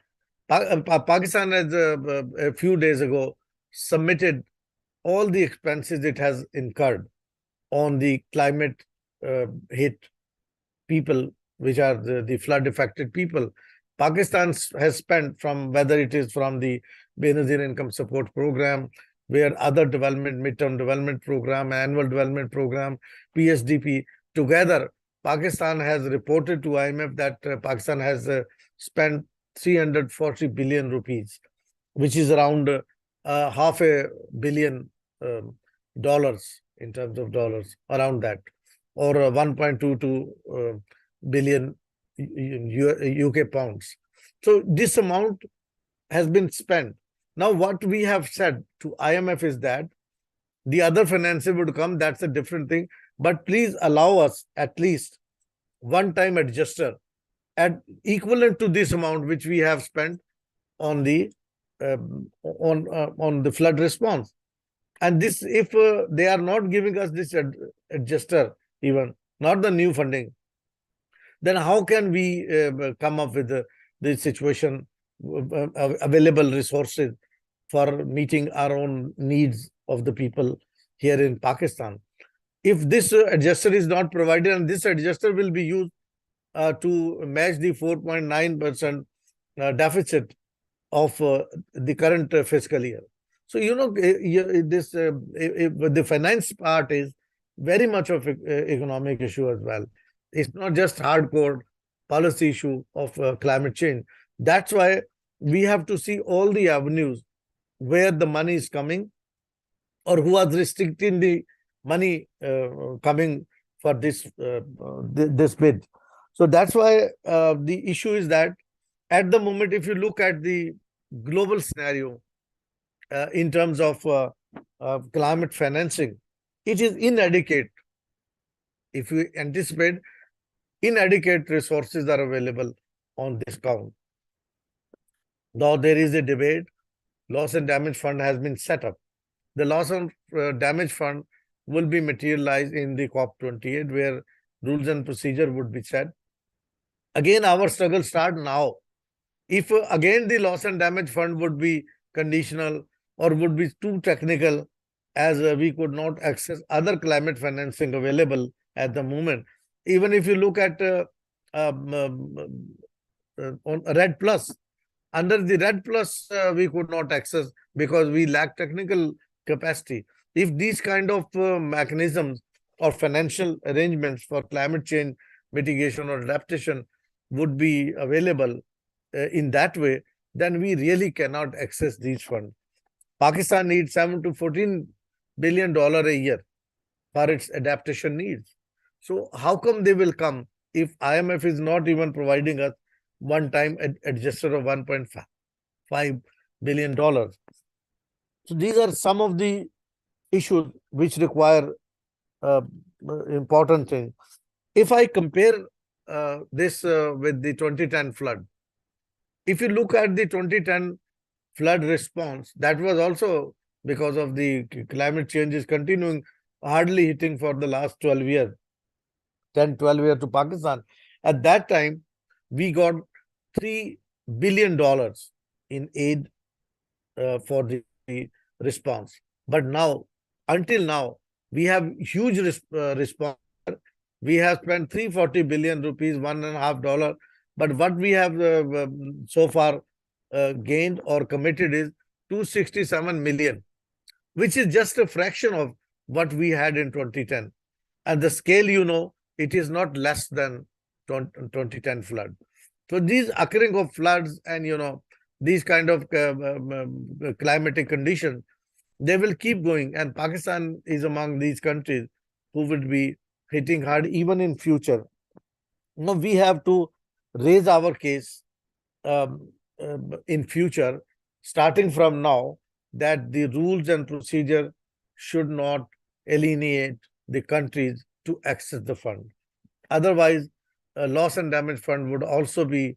Pakistan has a few days ago submitted all the expenses it has incurred on the climate hit people, which are the flood affected people. Pakistan has spent, from whether it is from the Benazir Income Support Program, where other development, midterm development program, annual development program, PSDP, together, Pakistan has reported to IMF that Pakistan has spent 340 billion rupees, which is around $500 million in terms of dollars, around that, or 1.22 billion UK pounds. So this amount has been spent. Now, what we have said to IMF is that the other financing would come, that's a different thing, but please allow us at least one-time adjuster at equivalent to this amount which we have spent on the flood response. And this, if they are not giving us this adjuster, even not the new funding, then how can we come up with the situation, available resources for meeting our own needs of the people here in Pakistan? If this adjuster is not provided, and this adjuster will be used to match the 4.9% deficit of the current fiscal year. So, the finance part is very much of an economic issue as well. It's not just hardcore policy issue of climate change. That's why we have to see all the avenues where the money is coming, or who are restricting the money coming for this bid. So that's why the issue is that at the moment, if you look at the global scenario in terms of climate financing, it is inadequate. If you anticipate, inadequate resources are available on this count. Now there is a debate. Loss and damage fund has been set up. The loss and damage fund will be materialized in the COP-28, where rules and procedure would be set. Again, our struggle start now. If again the loss and damage fund would be conditional or would be too technical, as we could not access other climate financing available at the moment. Even if you look at on RED Plus, under the RED Plus, we could not access because we lack technical capacity. If these kind of mechanisms or financial arrangements for climate change mitigation or adaptation would be available in that way, then we really cannot access these funds. Pakistan needs $7 to $14 billion a year for its adaptation needs. So how come they will come if IMF is not even providing us one-time adjuster of $1.5 billion? So these are some of the issues which require important things. If I compare this with the 2010 flood, if you look at the 2010 flood response, that was also because of the climate change is continuing, hardly hitting for the last 12 years, 10, 12 years to Pakistan. At that time, we got $3 billion in aid for the response. But now, until now, We have huge response. We have spent 340 billion rupees, $1.5, but what we have so far gained or committed is 267 million, which is just a fraction of what we had in 2010. And the scale, it is not less than 2010 flood. So these occurring of floods and, these kind of climatic conditions, they will keep going. And Pakistan is among these countries who will be hitting hard even in future. We have to raise our case in future, starting from now, that the rules and procedure should not alienate the countries to access the fund. Otherwise, a loss and damage fund would also be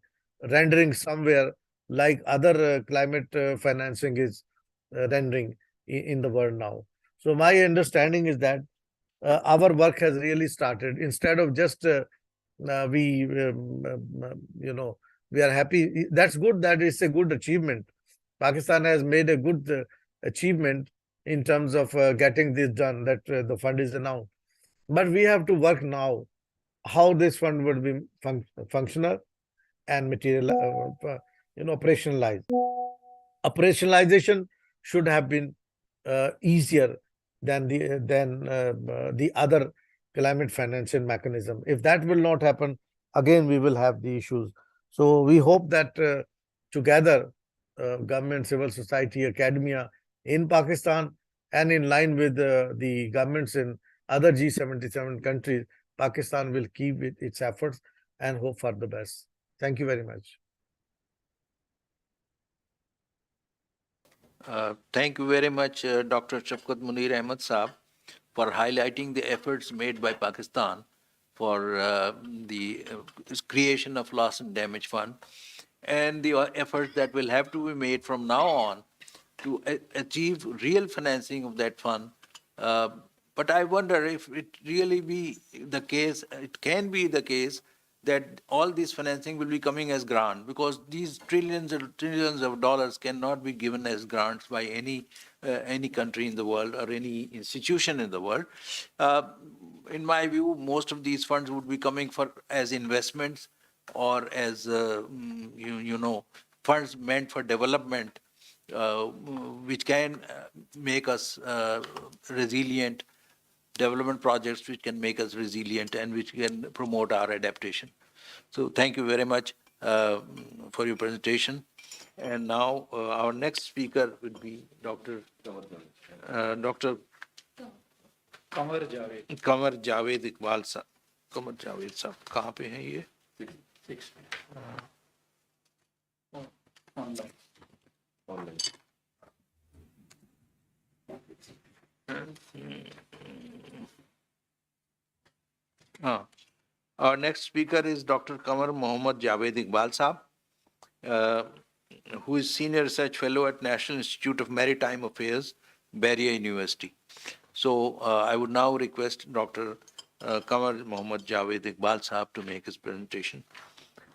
rendering somewhere like other climate financing is rendering in the world now. So my understanding is that our work has really started. Instead of just we we are happy. That's good. That is a good achievement. Pakistan has made a good achievement in terms of getting this done, that the fund is announced. But we have to work now how this fund would be functional and material, operationalized. Operationalization should have been easier than the other climate financial mechanism. If that will not happen, again we will have the issues. So we hope that together, government, civil society, academia in Pakistan, and in line with the governments in other G77 countries, Pakistan will keep its efforts and hope for the best. Thank you very much. Thank you very much, Dr. Shafqat Munir Ahmed Saab, for highlighting the efforts made by Pakistan for the creation of loss and damage fund, and the efforts that will have to be made from now on to achieve real financing of that fund. But I wonder if it really be the case, it can be the case that all this financing will be coming as grant, because these trillions and trillions of dollars cannot be given as grants by any country in the world or any institution in the world. In my view, most of these funds would be coming as investments or as funds meant for development, which can make us resilient, development projects which can make us resilient and which can promote our adaptation. So thank you very much for your presentation. And now our next speaker will be Dr. Qamar Javed Iqbal Saab. Qamar Javed Saab, कहाँ पे हैं ये? Online. Our next speaker is Dr. Qamar Mohammad Javed Iqbal Saab, who is Senior Research Fellow at National Institute of Maritime Affairs, Bahria University. So I would now request Dr. Qamar Mohammad Javed Iqbal Saab to make his presentation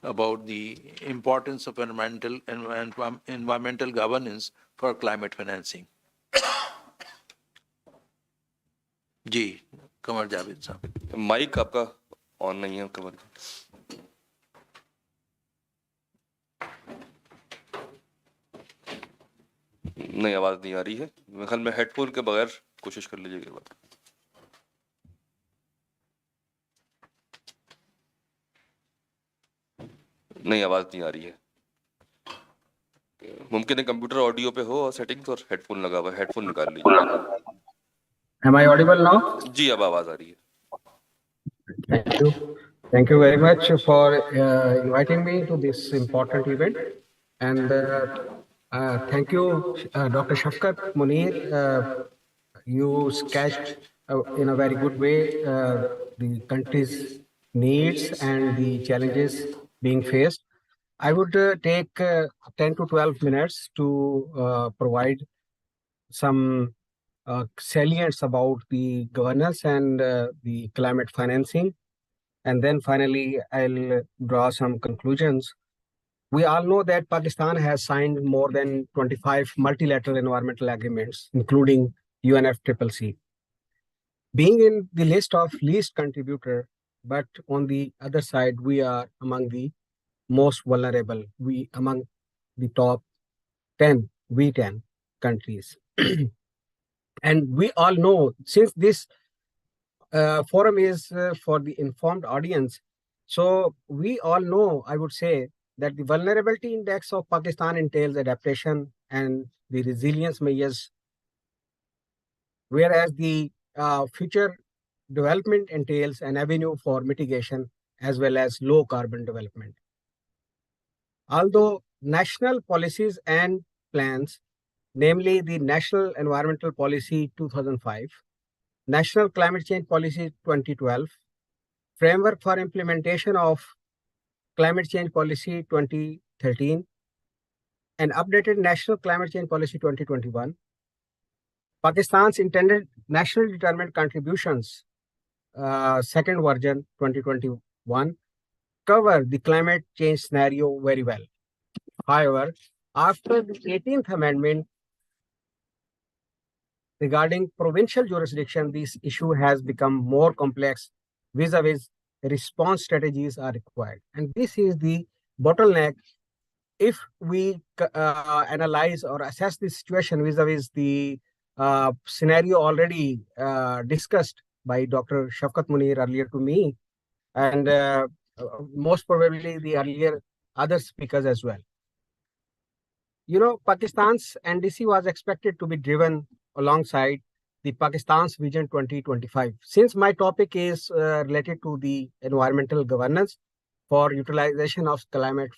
about the importance of environmental governance for climate financing. जी, कमर जावेद साहब। Mic आपका on नहीं है कमर। नहीं, आवाज नहीं आ रही है। मेरे ख्याल में हेडफोन के बगैर कोशिश कर लीजिएगा बात। नहीं, आवाज नहीं आ रही है। मुमकिन है कंप्यूटर ऑडियो पे हो और सेटिंग्स और हेडफोन लगा हुआ है, हेडफोन निकाल लीजिए। Am I audible now? जी, अब आवाज आ रही है। Thank you. Thank you very much for inviting me to this important event. And thank you, Dr. Shafqat Munir. You sketched in a very good way the country's needs and the challenges being faced. I would take 10 to 12 minutes to provide some salients about the governance and the climate financing. And then finally, I'll draw some conclusions. We all know that Pakistan has signed more than 25 multilateral environmental agreements, including UNFCCC. being in the list of least contributor, but on the other side, we are among the most vulnerable. We among the top 10 V10 countries. And we all know, since this forum is for the informed audience, so we all know, I would say, that the vulnerability index of Pakistan entails adaptation and the resilience measures, whereas the future development entails an avenue for mitigation as well as low carbon development. Although national policies and plans, namely the National Environmental Policy 2005, National Climate Change Policy 2012, Framework for Implementation of Climate Change Policy 2013, and updated National Climate Change Policy 2021, Pakistan's intended national determined contributions, second version 2021, cover the climate change scenario very well. However, after the 18th Amendment regarding provincial jurisdiction, this issue has become more complex. Vis-a-vis response strategies are required. And this is the bottleneck if we analyze or assess the situation vis-a-vis the scenario already discussed by Dr. Shafkat Munir earlier to me, and most probably the earlier other speakers as well. You know, Pakistan's NDC was expected to be driven alongside the Pakistan's Vision 2025. Since my topic is related to the environmental governance for utilization of climate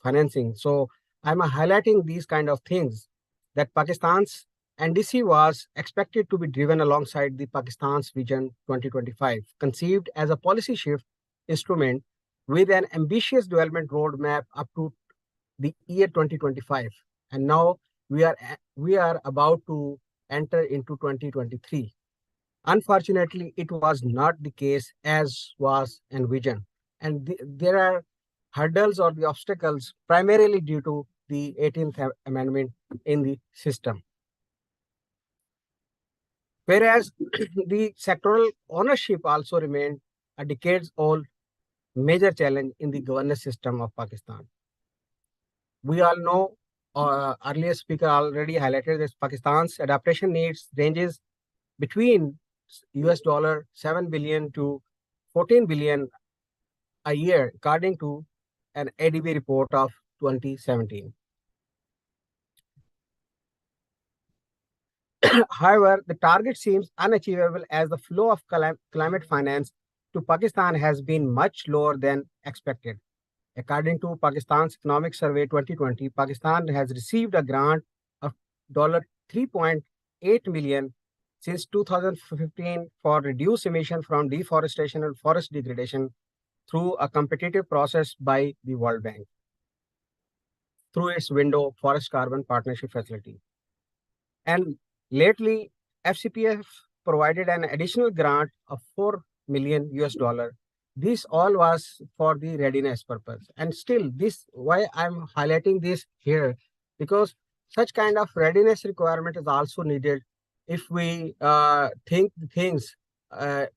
financing, so I'm highlighting these kind of things, that Pakistan's NDC was expected to be driven alongside the Pakistan's Vision 2025, conceived as a policy shift instrument with an ambitious development roadmap up to the year 2025. And now we are about to enter into 2023. Unfortunately, it was not the case as was envisioned. And there are hurdles or the obstacles primarily due to the 18th Amendment in the system. Whereas the sectoral ownership also remained a decades-old major challenge in the governance system of Pakistan. We all know, earlier speaker already highlighted this, Pakistan's adaptation needs ranges between $7 billion to 14 billion a year, according to an ADB report of 2017. However, the target seems unachievable as the flow of climate finance to Pakistan has been much lower than expected. According to Pakistan's Economic Survey 2020, Pakistan has received a grant of $3.8 million since 2015 for reduced emission from deforestation and forest degradation through a competitive process by the World Bank through its window Forest Carbon Partnership Facility. And lately, FCPF provided an additional grant of $4 million. This all was for the readiness purpose. And still, why I'm highlighting this here, because such kind of readiness requirement is also needed if we think things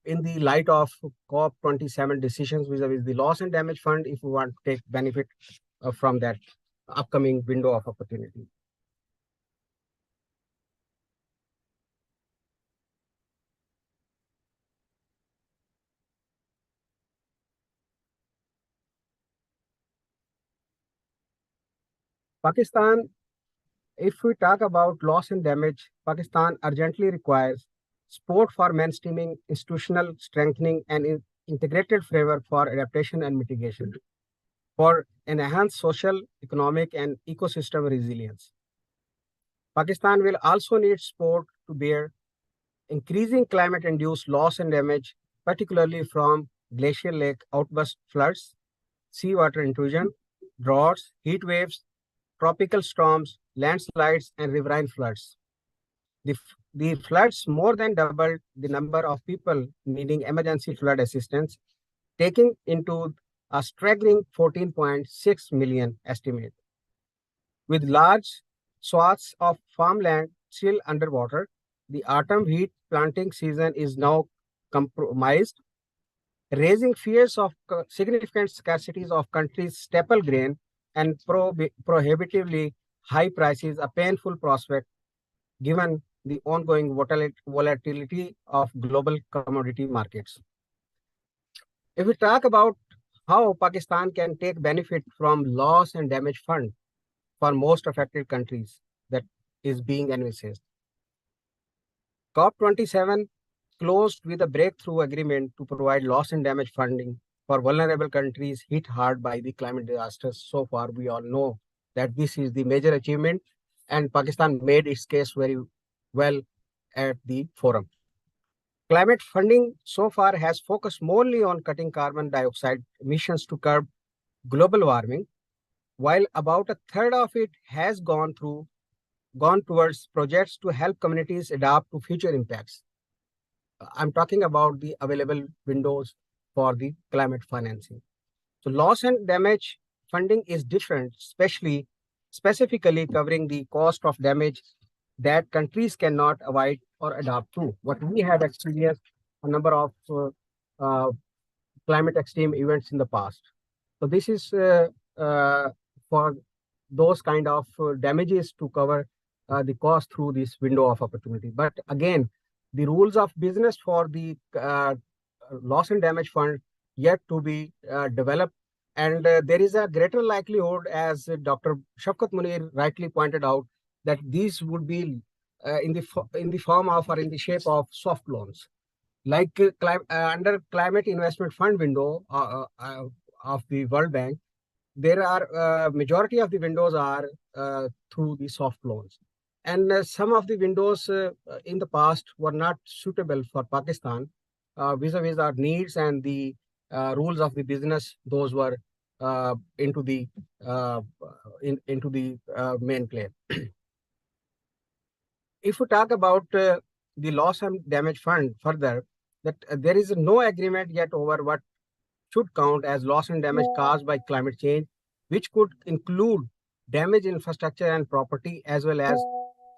in the light of COP-27 decisions vis-a-vis the loss and damage fund, if we want to take benefit from that upcoming window of opportunity. Pakistan, if we talk about loss and damage, Pakistan urgently requires support for mainstreaming, institutional strengthening, and integrated framework for adaptation and mitigation, for enhanced social, economic, and ecosystem resilience. Pakistan will also need support to bear increasing climate-induced loss and damage, particularly from glacial lake outburst floods, seawater intrusion, droughts, heat waves, tropical storms, landslides, and riverine floods. The floods more than doubled the number of people needing emergency flood assistance, taking into a staggering 14.6 million estimate. With large swaths of farmland still underwater, the autumn wheat planting season is now compromised, raising fears of significant scarcities of country's staple grain and prohibitively high prices, a painful prospect given the ongoing volatility of global commodity markets. If we talk about how Pakistan can take benefit from loss and damage fund for most affected countries that is being envisaged. COP-27 closed with a breakthrough agreement to provide loss and damage funding for vulnerable countries hit hard by the climate disasters. So far, we all know that this is the major achievement, and Pakistan made its case very well at the forum. Climate funding so far has focused mainly on cutting carbon dioxide emissions to curb global warming, while about a third of it has gone towards projects to help communities adapt to future impacts. I'm talking about the available windows for the climate financing. So loss and damage funding is different, specifically covering the cost of damage that countries cannot avoid or adapt to. What we have experienced a number of climate extreme events in the past. So this is for those kind of damages to cover the cost through this window of opportunity. But again, the rules of business for the loss and damage fund yet to be developed. And there is a greater likelihood, as Dr. Shafkat Munir rightly pointed out, that these would be in the form of or in the shape of soft loans. Like under Climate Investment Fund window of the World Bank, there are majority of the windows are through the soft loans. And some of the windows in the past were not suitable for Pakistan vis-a-vis our needs and the rules of the business. Those were into the main play. If we talk about the loss and damage fund further, that there is no agreement yet over what should count as loss and damage caused by climate change, which could include damaged infrastructure and property, as well as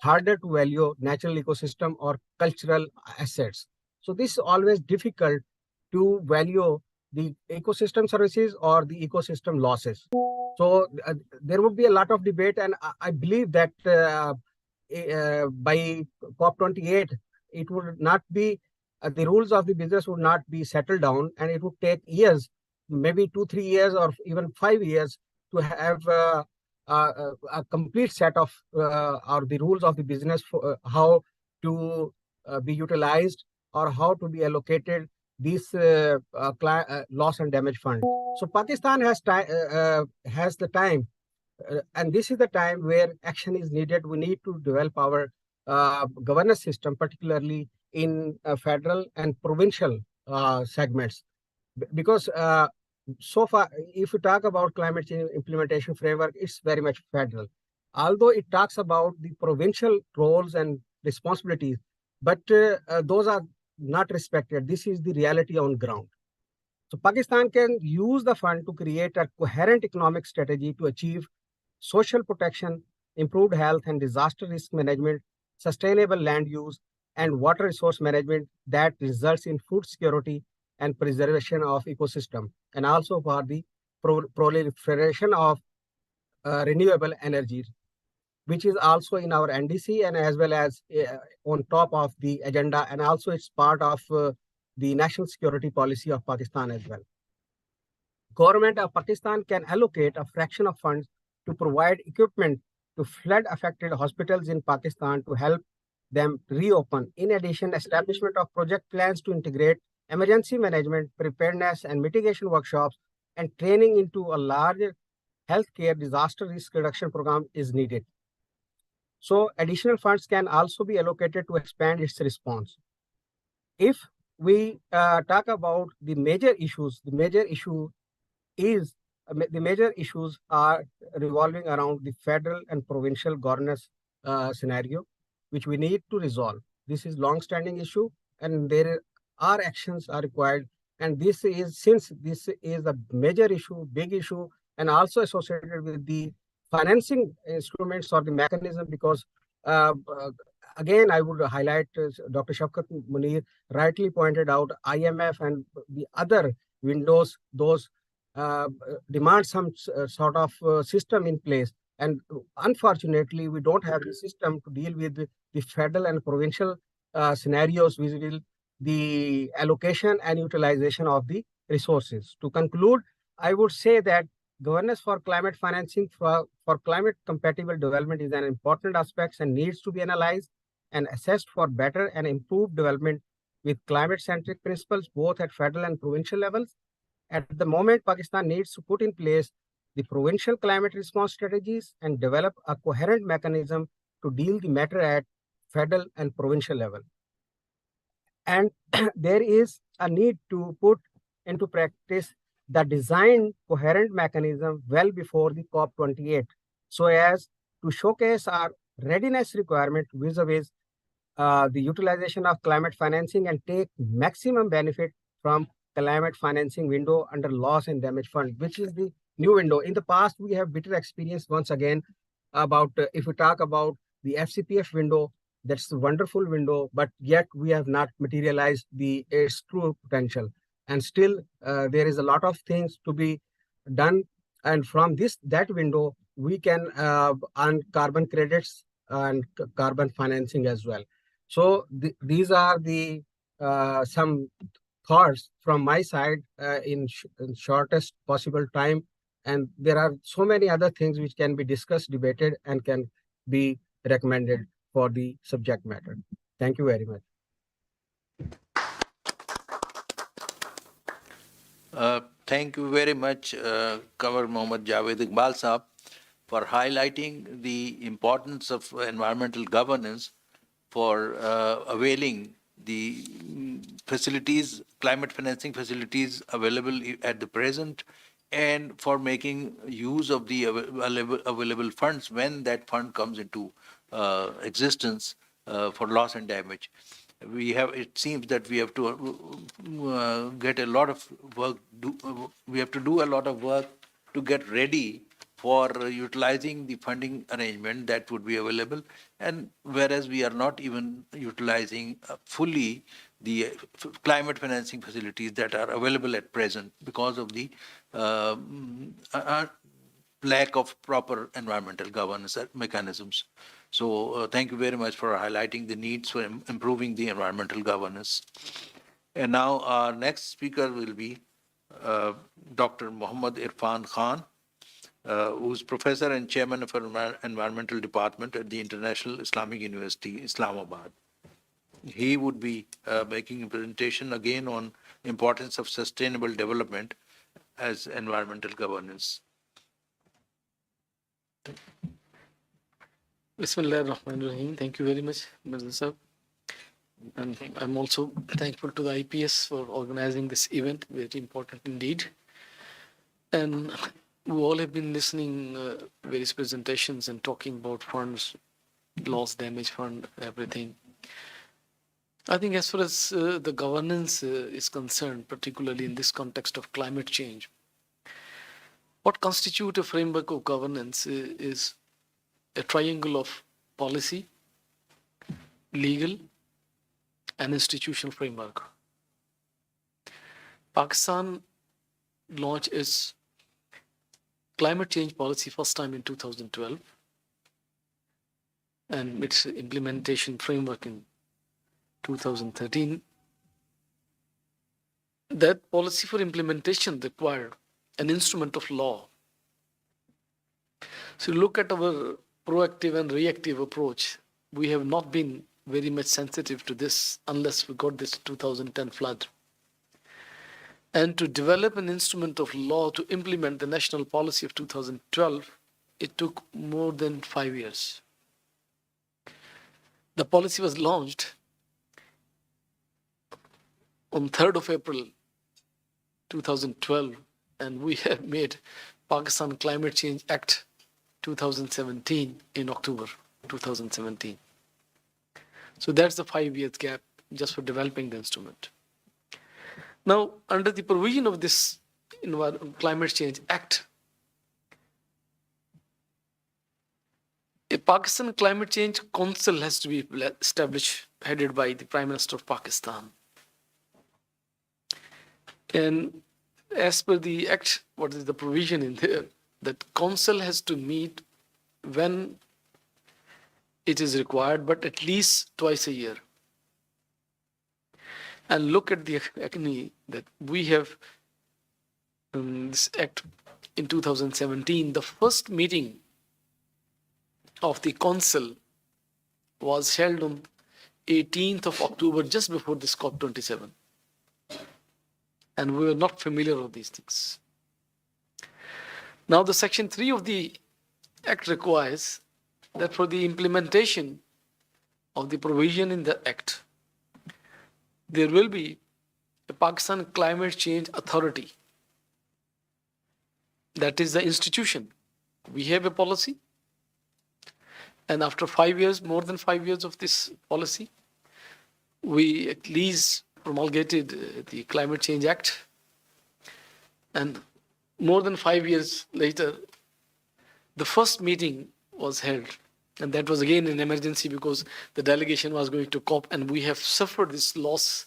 harder to value natural ecosystem or cultural assets. So this is always difficult to value the ecosystem services or the ecosystem losses. So there would be a lot of debate, and I believe that by COP28, it would not be, the rules of the business would not be settled down, and it would take years, maybe 2-3 years or even 5 years to have a complete set of or the rules of the business for how to be utilized or how to be allocated this loss and damage fund. So Pakistan has the time, and this is the time where action is needed. We need to develop our governance system, particularly in federal and provincial segments, because so far, if you talk about climate change implementation framework, it's very much federal. Although it talks about the provincial roles and responsibilities, but those are not respected. This is the reality on ground. So Pakistan can use the fund to create a coherent economic strategy to achieve social protection, improved health and disaster risk management, sustainable land use, and water resource management that results in food security and preservation of ecosystem, and also for the proliferation of renewable energy, which is also in our NDC and as well as on top of the agenda, and also it's part of the national security policy of Pakistan as well. Government of Pakistan can allocate a fraction of funds to provide equipment to flood-affected hospitals in Pakistan to help them reopen. In addition, establishment of project plans to integrate emergency management, preparedness and mitigation workshops, and training into a larger healthcare disaster risk reduction program is needed. So additional funds can also be allocated to expand its response. If we talk about the major issues, the major issues are revolving around the federal and provincial governance scenario, which we need to resolve. This is long-standing issue, and there are actions are required. And this is a major issue, big issue, and also associated with the financing instruments or the mechanism, because again, I would highlight Dr. Shafkat Munir rightly pointed out IMF and the other windows, those demand some sort of system in place. And unfortunately, we don't have the system to deal with the federal and provincial scenarios vis-a-vis the allocation and utilization of the resources. To conclude, I would say that governance for climate financing for climate compatible development is an important aspect and needs to be analyzed and assessed for better and improved development with climate-centric principles both at federal and provincial levels. At the moment, Pakistan needs to put in place the provincial climate response strategies and develop a coherent mechanism to deal the matter at federal and provincial level. And there is a need to put into practice the design coherent mechanism well before the COP28 so as to showcase our readiness requirement vis-a-vis the utilization of climate financing and take maximum benefit from climate financing window under loss and damage fund, which is the new window. In the past, we have bitter experience once again about if we talk about the FCPF window, that's a wonderful window, but yet we have not materialized its true potential. And still, there is a lot of things to be done. And from that window, we can earn carbon credits and carbon financing as well. So these are the some thoughts from my side in shortest possible time. And there are so many other things which can be discussed, debated, and can be recommended for the subject matter. Thank you very much. Thank you very much, Kanwar Mohammad Javed Iqbal Saab, for highlighting the importance of environmental governance for availing the facilities, climate financing facilities available at the present, and for making use of the available funds when that fund comes into existence for loss and damage. It seems that we have to get a lot of work, we have to do a lot of work to get ready for utilizing the funding arrangement that would be available, and whereas we are not even utilizing fully the climate financing facilities that are available at present because of the lack of proper environmental governance mechanisms. So thank you very much for highlighting the needs for improving the environmental governance. And now our next speaker will be Dr. Muhammad Irfan Khan, who's professor and chairman of our environmental department at the International Islamic University, Islamabad. He would be making a presentation again on importance of sustainable development as environmental governance. Bismillah ar-Rahman ar-Rahim. Thank you very much, Mr. Sir. And I'm also thankful to the IPS for organizing this event, very important indeed. And we all have been listening various presentations and talking about funds, loss damage fund, everything. I think as far as the governance is concerned, particularly in this context of climate change, what constitutes a framework of governance is a triangle of policy, legal, and institutional framework. Pakistan launched its climate change policy first time in 2012 and its implementation framework in 2013. That policy for implementation required an instrument of law. So look at our proactive and reactive approach. We have not been very much sensitive to this unless we got this 2010 flood. And to develop an instrument of law to implement the national policy of 2012, it took more than 5 years. The policy was launched on 3rd of April 2012, and we have made Pakistan Climate Change Act 2017 in October 2017. So that's the 5 years gap just for developing the instrument. Now, under the provision of this Climate Change Act, A Pakistan Climate Change Council has to be established, headed by the Prime Minister of Pakistan. And as per the Act, what is the provision in there? That council has to meet when it is required, but at least twice a year. And look at the agony that we have this Act in 2017. The first meeting of the council was held on 18th of October, just before this COP-27. And we were not familiar with these things. Now, the Section 3 of the Act requires that for the implementation of the provision in the Act, there will be a Pakistan Climate Change Authority. That is the institution. We have a policy, and after 5 years, more than 5 years of this policy, we at least promulgated the Climate Change Act. And more than 5 years later, the first meeting was held. And that was again an emergency because the delegation was going to COP, and we have suffered this loss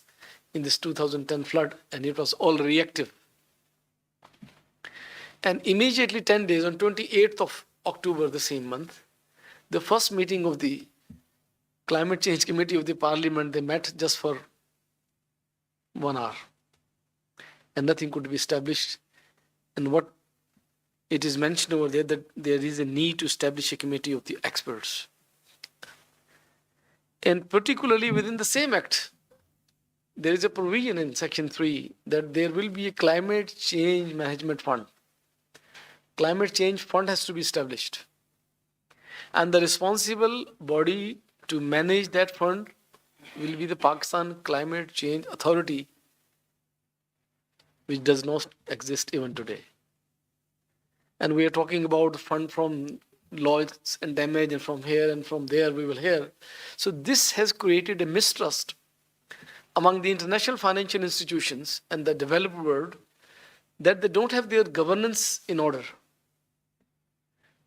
in this 2010 flood, and it was all reactive. And immediately 10 days, on 28th of October the same month, the first meeting of the Climate Change Committee of the Parliament, they met just for 1 hour. And nothing could be established. And what it is mentioned over there, that there is a need to establish a committee of the experts. And particularly within the same act, there is a provision in Section 3 that there will be a climate change management fund. Climate change fund has to be established. And the responsible body to manage that fund will be the Pakistan Climate Change Authority, which does not exist even today. And we are talking about the fund from loss and damage, and from here and from there we will hear. So this has created a mistrust among the international financial institutions and the developed world that they don't have their governance in order.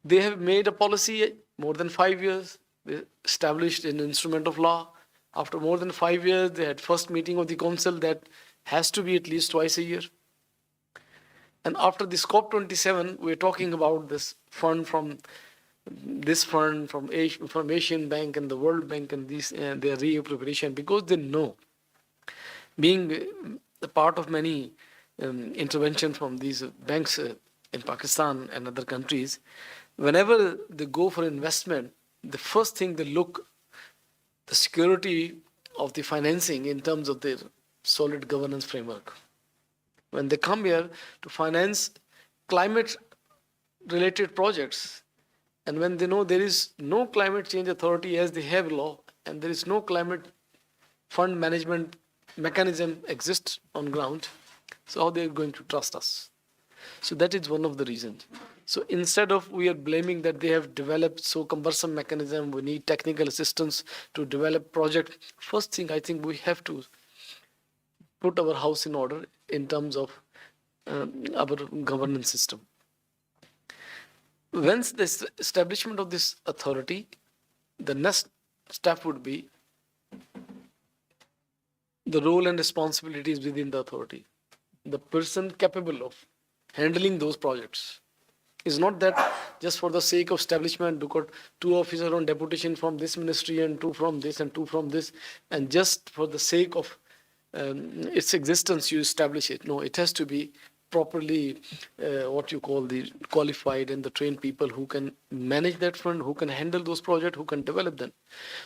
They have made a policy more than 5 years. They established an instrument of law. After more than 5 years, they had first meeting of the council that has to be at least twice a year. And after this COP-27, we're talking about this fund from Asian Bank and the World Bank and their reappropriation, because they know, being a part of many intervention from these banks in Pakistan and other countries, whenever they go for investment, the first thing they look, the security of the financing in terms of their solid governance framework. When they come here to finance climate-related projects, and when they know there is no climate change authority as they have law, and there is no climate fund management mechanism exists on ground, so how they are going to trust us? So that is one of the reasons. So instead of we are blaming that they have developed so cumbersome mechanism, we need technical assistance to develop project. First thing, I think we have to put our house in order in terms of our governance system. Once the establishment of this authority, the next step would be the role and responsibilities within the authority. The person capable of handling those projects is not that just for the sake of establishment, because 2 officers on deputation from this ministry and 2 from this and 2 from this, and just for the sake of its existence you establish it. No, it has to be properly what you call the qualified and the trained people who can manage that fund, who can handle those projects, who can develop them.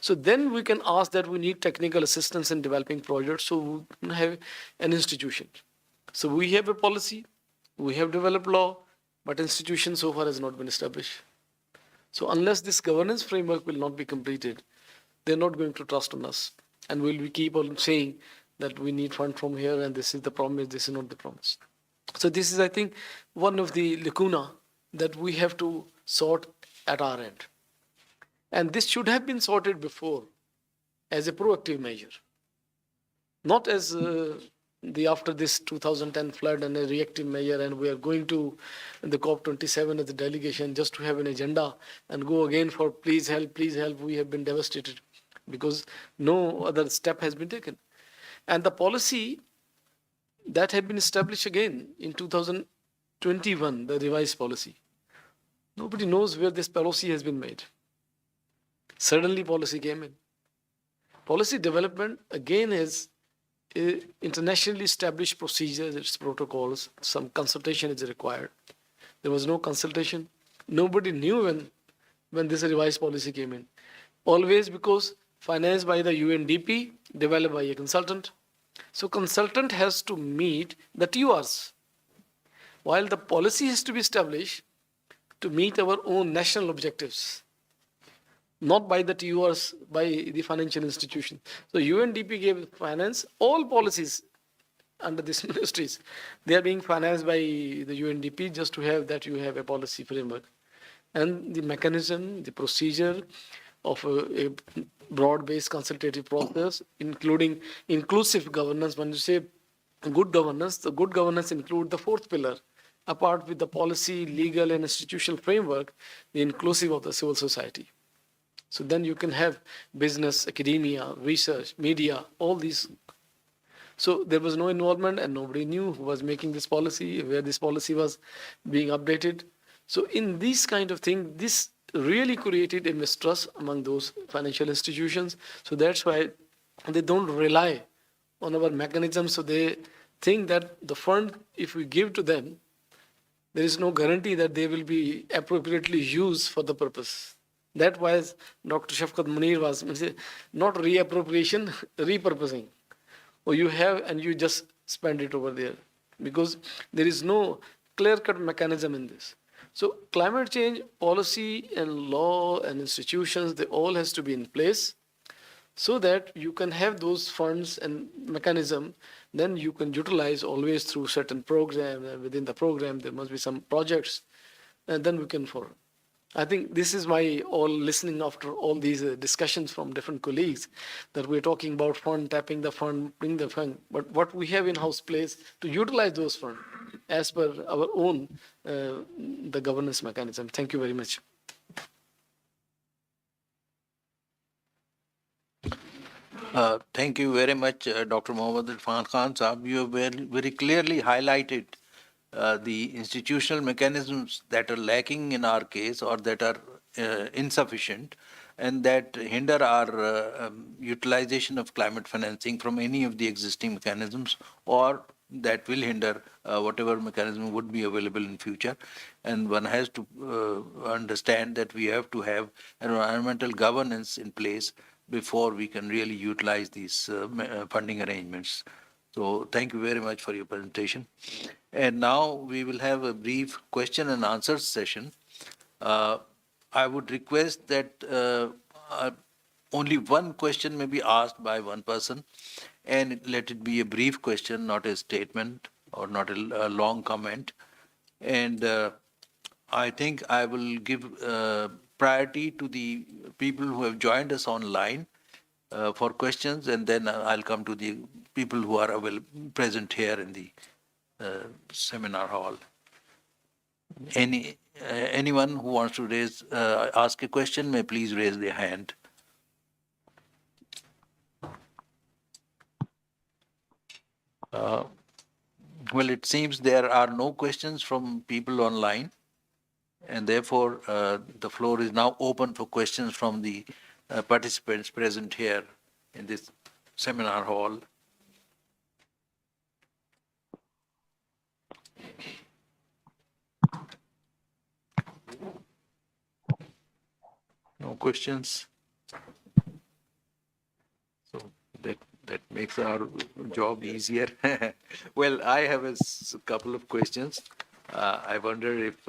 So then we can ask that we need technical assistance in developing projects, so we have an institution. So we have a policy, we have developed law, but institution so far has not been established. So unless this governance framework will not be completed, they're not going to trust on us. And we'll keep on saying that we need fund from here and this is the promise, this is not the promise. So this is, I think, one of the lacuna that we have to sort at our end. And this should have been sorted before as a proactive measure, not as after this 2010 flood and a reactive measure, and we are going to the COP-27 as a delegation just to have an agenda and go again for please help, we have been devastated because no other step has been taken. And the policy that had been established again in 2021, the revised policy, nobody knows where this policy has been made. Suddenly policy came in. Policy development again is internationally established procedures, its protocols, some consultation is required. There was no consultation. Nobody knew when this revised policy came in. Always because financed by the UNDP, developed by a consultant. So consultant has to meet the TURs, while the policy has to be established to meet our own national objectives, not by the TURs, by the financial institution. So UNDP gave finance, all policies under these ministries, they are being financed by the UNDP just to have that you have a policy framework. And the mechanism, the procedure of a broad-based consultative process, including inclusive governance. When you say good governance, the good governance include the fourth pillar, apart with the policy, legal, and institutional framework, the inclusive of the civil society. So then you can have business, academia, research, media, all these. So there was no involvement and nobody knew who was making this policy, where this policy was being updated. So in this kind of thing, this really created a mistrust among those financial institutions. So that's why they don't rely on our mechanisms. So they think that the fund, if we give to them, there is no guarantee that they will be appropriately used for the purpose. That was Dr. Shafqat Munir was not reappropriation, repurposing. Or you have and you just spend it over there because there is no clear-cut mechanism in this. So climate change policy and law and institutions, they all has to be in place so that you can have those funds and mechanism, then you can utilize always through certain program, and within the program there must be some projects, and then we can forward. I think this is why all listening after all these discussions from different colleagues that we're talking about fund, tapping the fund, bring the fund, but what we have in-house place to utilize those funds as per our own the governance mechanism. Thank you very much. Thank you very much, Dr. Mohammad Irfan Khan Saab. You have very clearly highlighted the institutional mechanisms that are lacking in our case or that are insufficient and that hinder our utilization of climate financing from any of the existing mechanisms or that will hinder whatever mechanism would be available in future. And one has to understand that we have to have environmental governance in place before we can really utilize these funding arrangements. So thank you very much for your presentation. And now we will have a brief question and answer session. I would request that only one question may be asked by one person, and let it be a brief question, not a statement or not a long comment. And I think I will give priority to the people who have joined us online for questions, and then I'll come to the people who are present here in the seminar hall. Anyone who wants to ask a question may please raise their hand. Well, it seems there are no questions from people online, and therefore the floor is now open for questions from the participants present here in this seminar hall. No questions? So that makes our job easier. Well, I have a couple of questions. I wonder if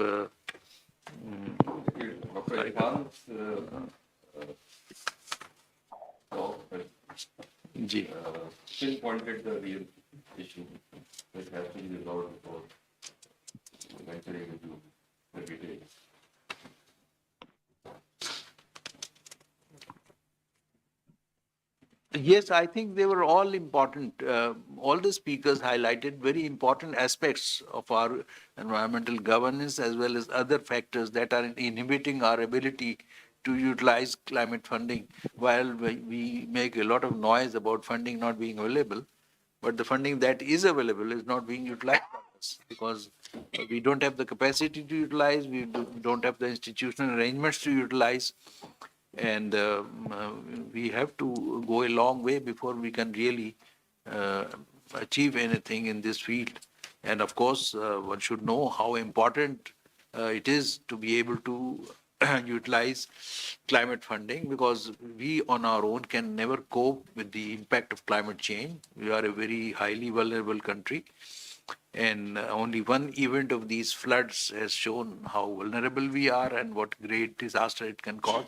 pinpointed the real issue that has to be resolved before venturing into the details. Yes, I think they were all important. all the speakers highlighted very important aspects of our environmental governance as well as other factors that are inhibiting our ability to utilize climate funding. While we make a lot of noise about funding not being available, but the funding that is available is not being utilized by us because we don't have the capacity to utilize, don't have the institutional arrangements to utilize, and we have to go a long way before we can really uh, achieve anything in this field. And of course, one should know how important it is to be able to utilize climate funding because we on our own can never cope with the impact of climate change. We are a very highly vulnerable country. And only one event of these floods has shown how vulnerable we are and what great disaster it can cause.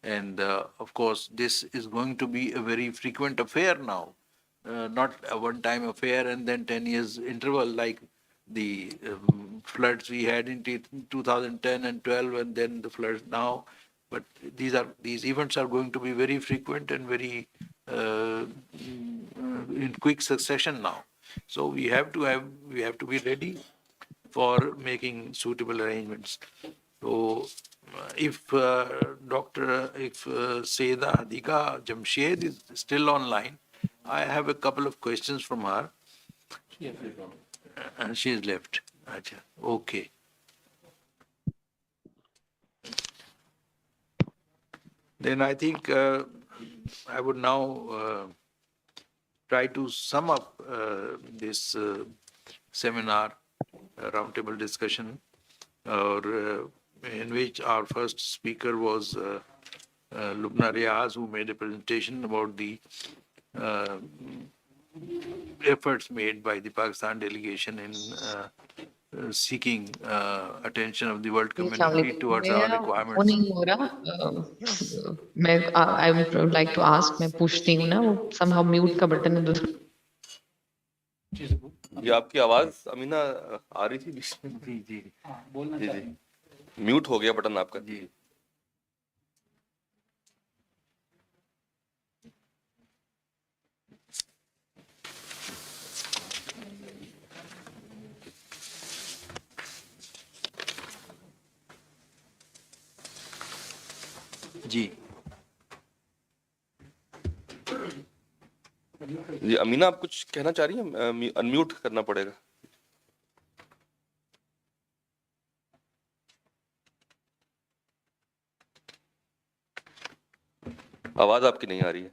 And of course, this is going to be a very frequent affair now, not a one-time affair and then 10 years interval like the floods we had in 2010 and 12 and then the floods now. But these events are going to be very frequent and very in quick succession now. So we have to be ready for making suitable arrangements. So if Seda Adika Jamshed is still online, I have a couple of questions from her. And she is left. Acha. Okay. Then I think I would now try to sum up this seminar, roundtable discussion, in which our first speaker was Lubna Riaz, who made a presentation about the efforts made by the Pakistan delegation in seeking attention of the world community towards our मेरा वो requirements. नहीं हो रहा मैं I would like to ask मैं पूछती हूँ ना वो somehow म्यूट का बटन है ये आपकी आवाज अमीना आ रही थी बीच में जी जी जी जी म्यूट हो गया बटन आपका जी जी जी अमीना आप कुछ कहना चाह रही हैं अनम्यूट करना पड़ेगा आवाज आपकी नहीं आ रही है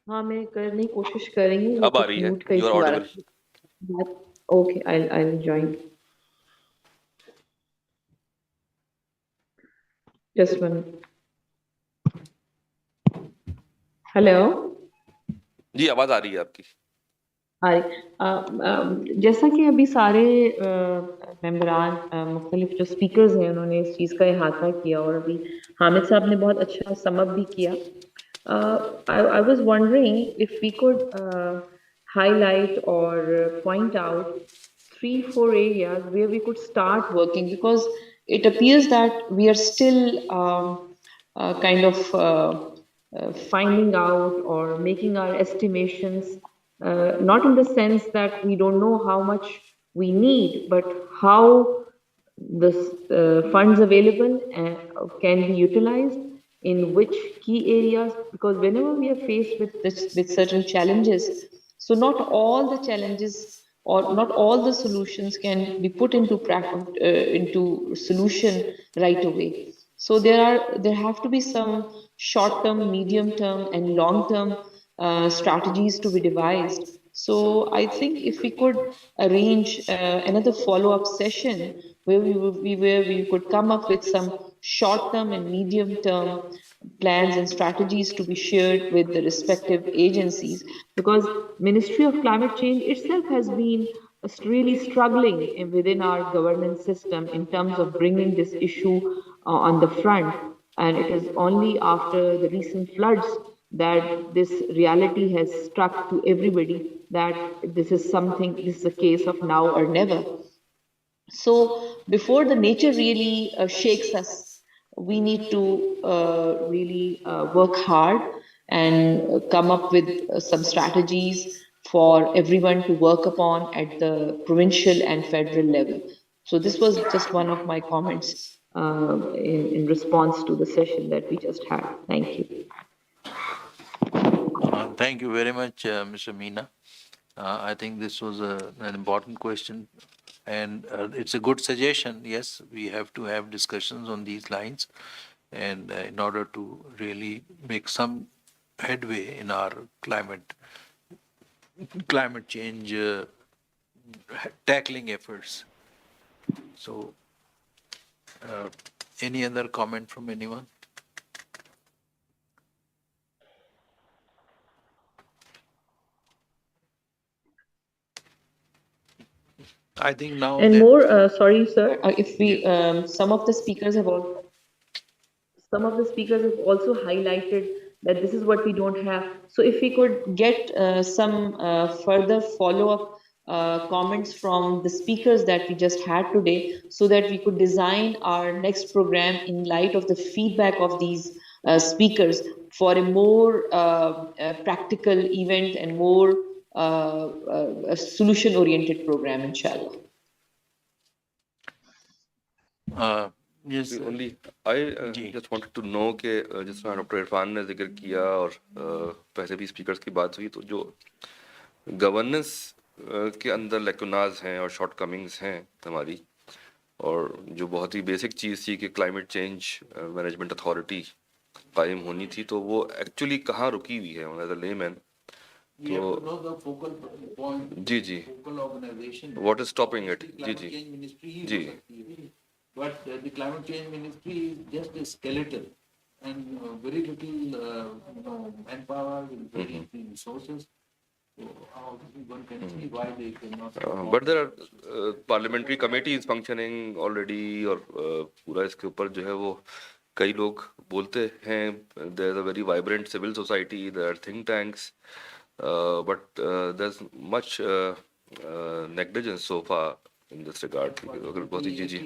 हाँ मैं करने की कोशिश कर रही हूँ अब आ रही है you are audible okay I join just one hello जी आवाज आ रही है आपकी जैसा कि अभी सारे मेंबरान मुख्तलिफ जो स्पीकर्स हैं उन्होंने इस चीज़ का इहाता किया और अभी हामिद साहब ने बहुत अच्छा समअप भी किया I was wondering if we could highlight or point out 3-4 areas where we could start working because it appears that we are still kind of finding out or making our estimations not in the sense that we don't know how much we need, but how the funds available can be utilized in which key areas, because whenever we are faced with certain challenges, so not all the challenges or not all the solutions can be put into solution right away. So there have to be some short term, medium term, and long term strategies to be devised. So I think if we could arrange another follow-up session where we could come up with some short-term and medium-term plans and strategies to be shared with the respective agencies, because Ministry of Climate Change itself has been really struggling within our governance system in terms of bringing this issue on the front. And it is only after the recent floods that this reality has struck to everybody that this is a case of now or never. So before the nature really shakes us, we need to really work hard and come up with some strategies for everyone to work upon at the provincial and federal level. So this was just one of my comments in response to the session that we just had. Thank you. Thank you very much, Mr. Meena. I think this was an important question, and it's a good suggestion. Yes, we have to have discussions on these lines, and in order to really make some headway in our climate change tackling efforts. So, any other comment from anyone? I think now And that more, sorry, sir, if we, some of the speakers have also highlighted that this is what we don't have. So if we could get some further follow-up comments from the speakers that we just had today, so that we could design our next program in light of the feedback of these speakers for a more practical event and more solution-oriented program, inshallah. yes, only I just wanted to know कि जिस तरह doctor Irfan ने जिक्र किया और पहले भी speakers की बात हुई, तो जो गवर्नेंस के अंदर लेकुनाज हैं और शॉर्ट कमिंग्स हैं हमारी, और जो बहुत ही बेसिक चीज़ थी कि क्लाइमेट चेंज मैनेजमेंट अथॉरिटी कायम होनी थी, तो वो एक्चुअली कहाँ रुकी हुई है एज अ लेमैन? जी जी, व्हाट इज स्टॉपिंग इट? जी जी जी. But the climate change ministry is just a skeleton, and very little manpower, very little resources. So how one can see why they cannot. But there are parliamentary committees functioning already, और पूरा इसके ऊपर जो है वो कई लोग बोलते हैं. There is a very vibrant civil society, there are think tanks, but there's much negligence so far in this regard. अगर बहुत ही जी जी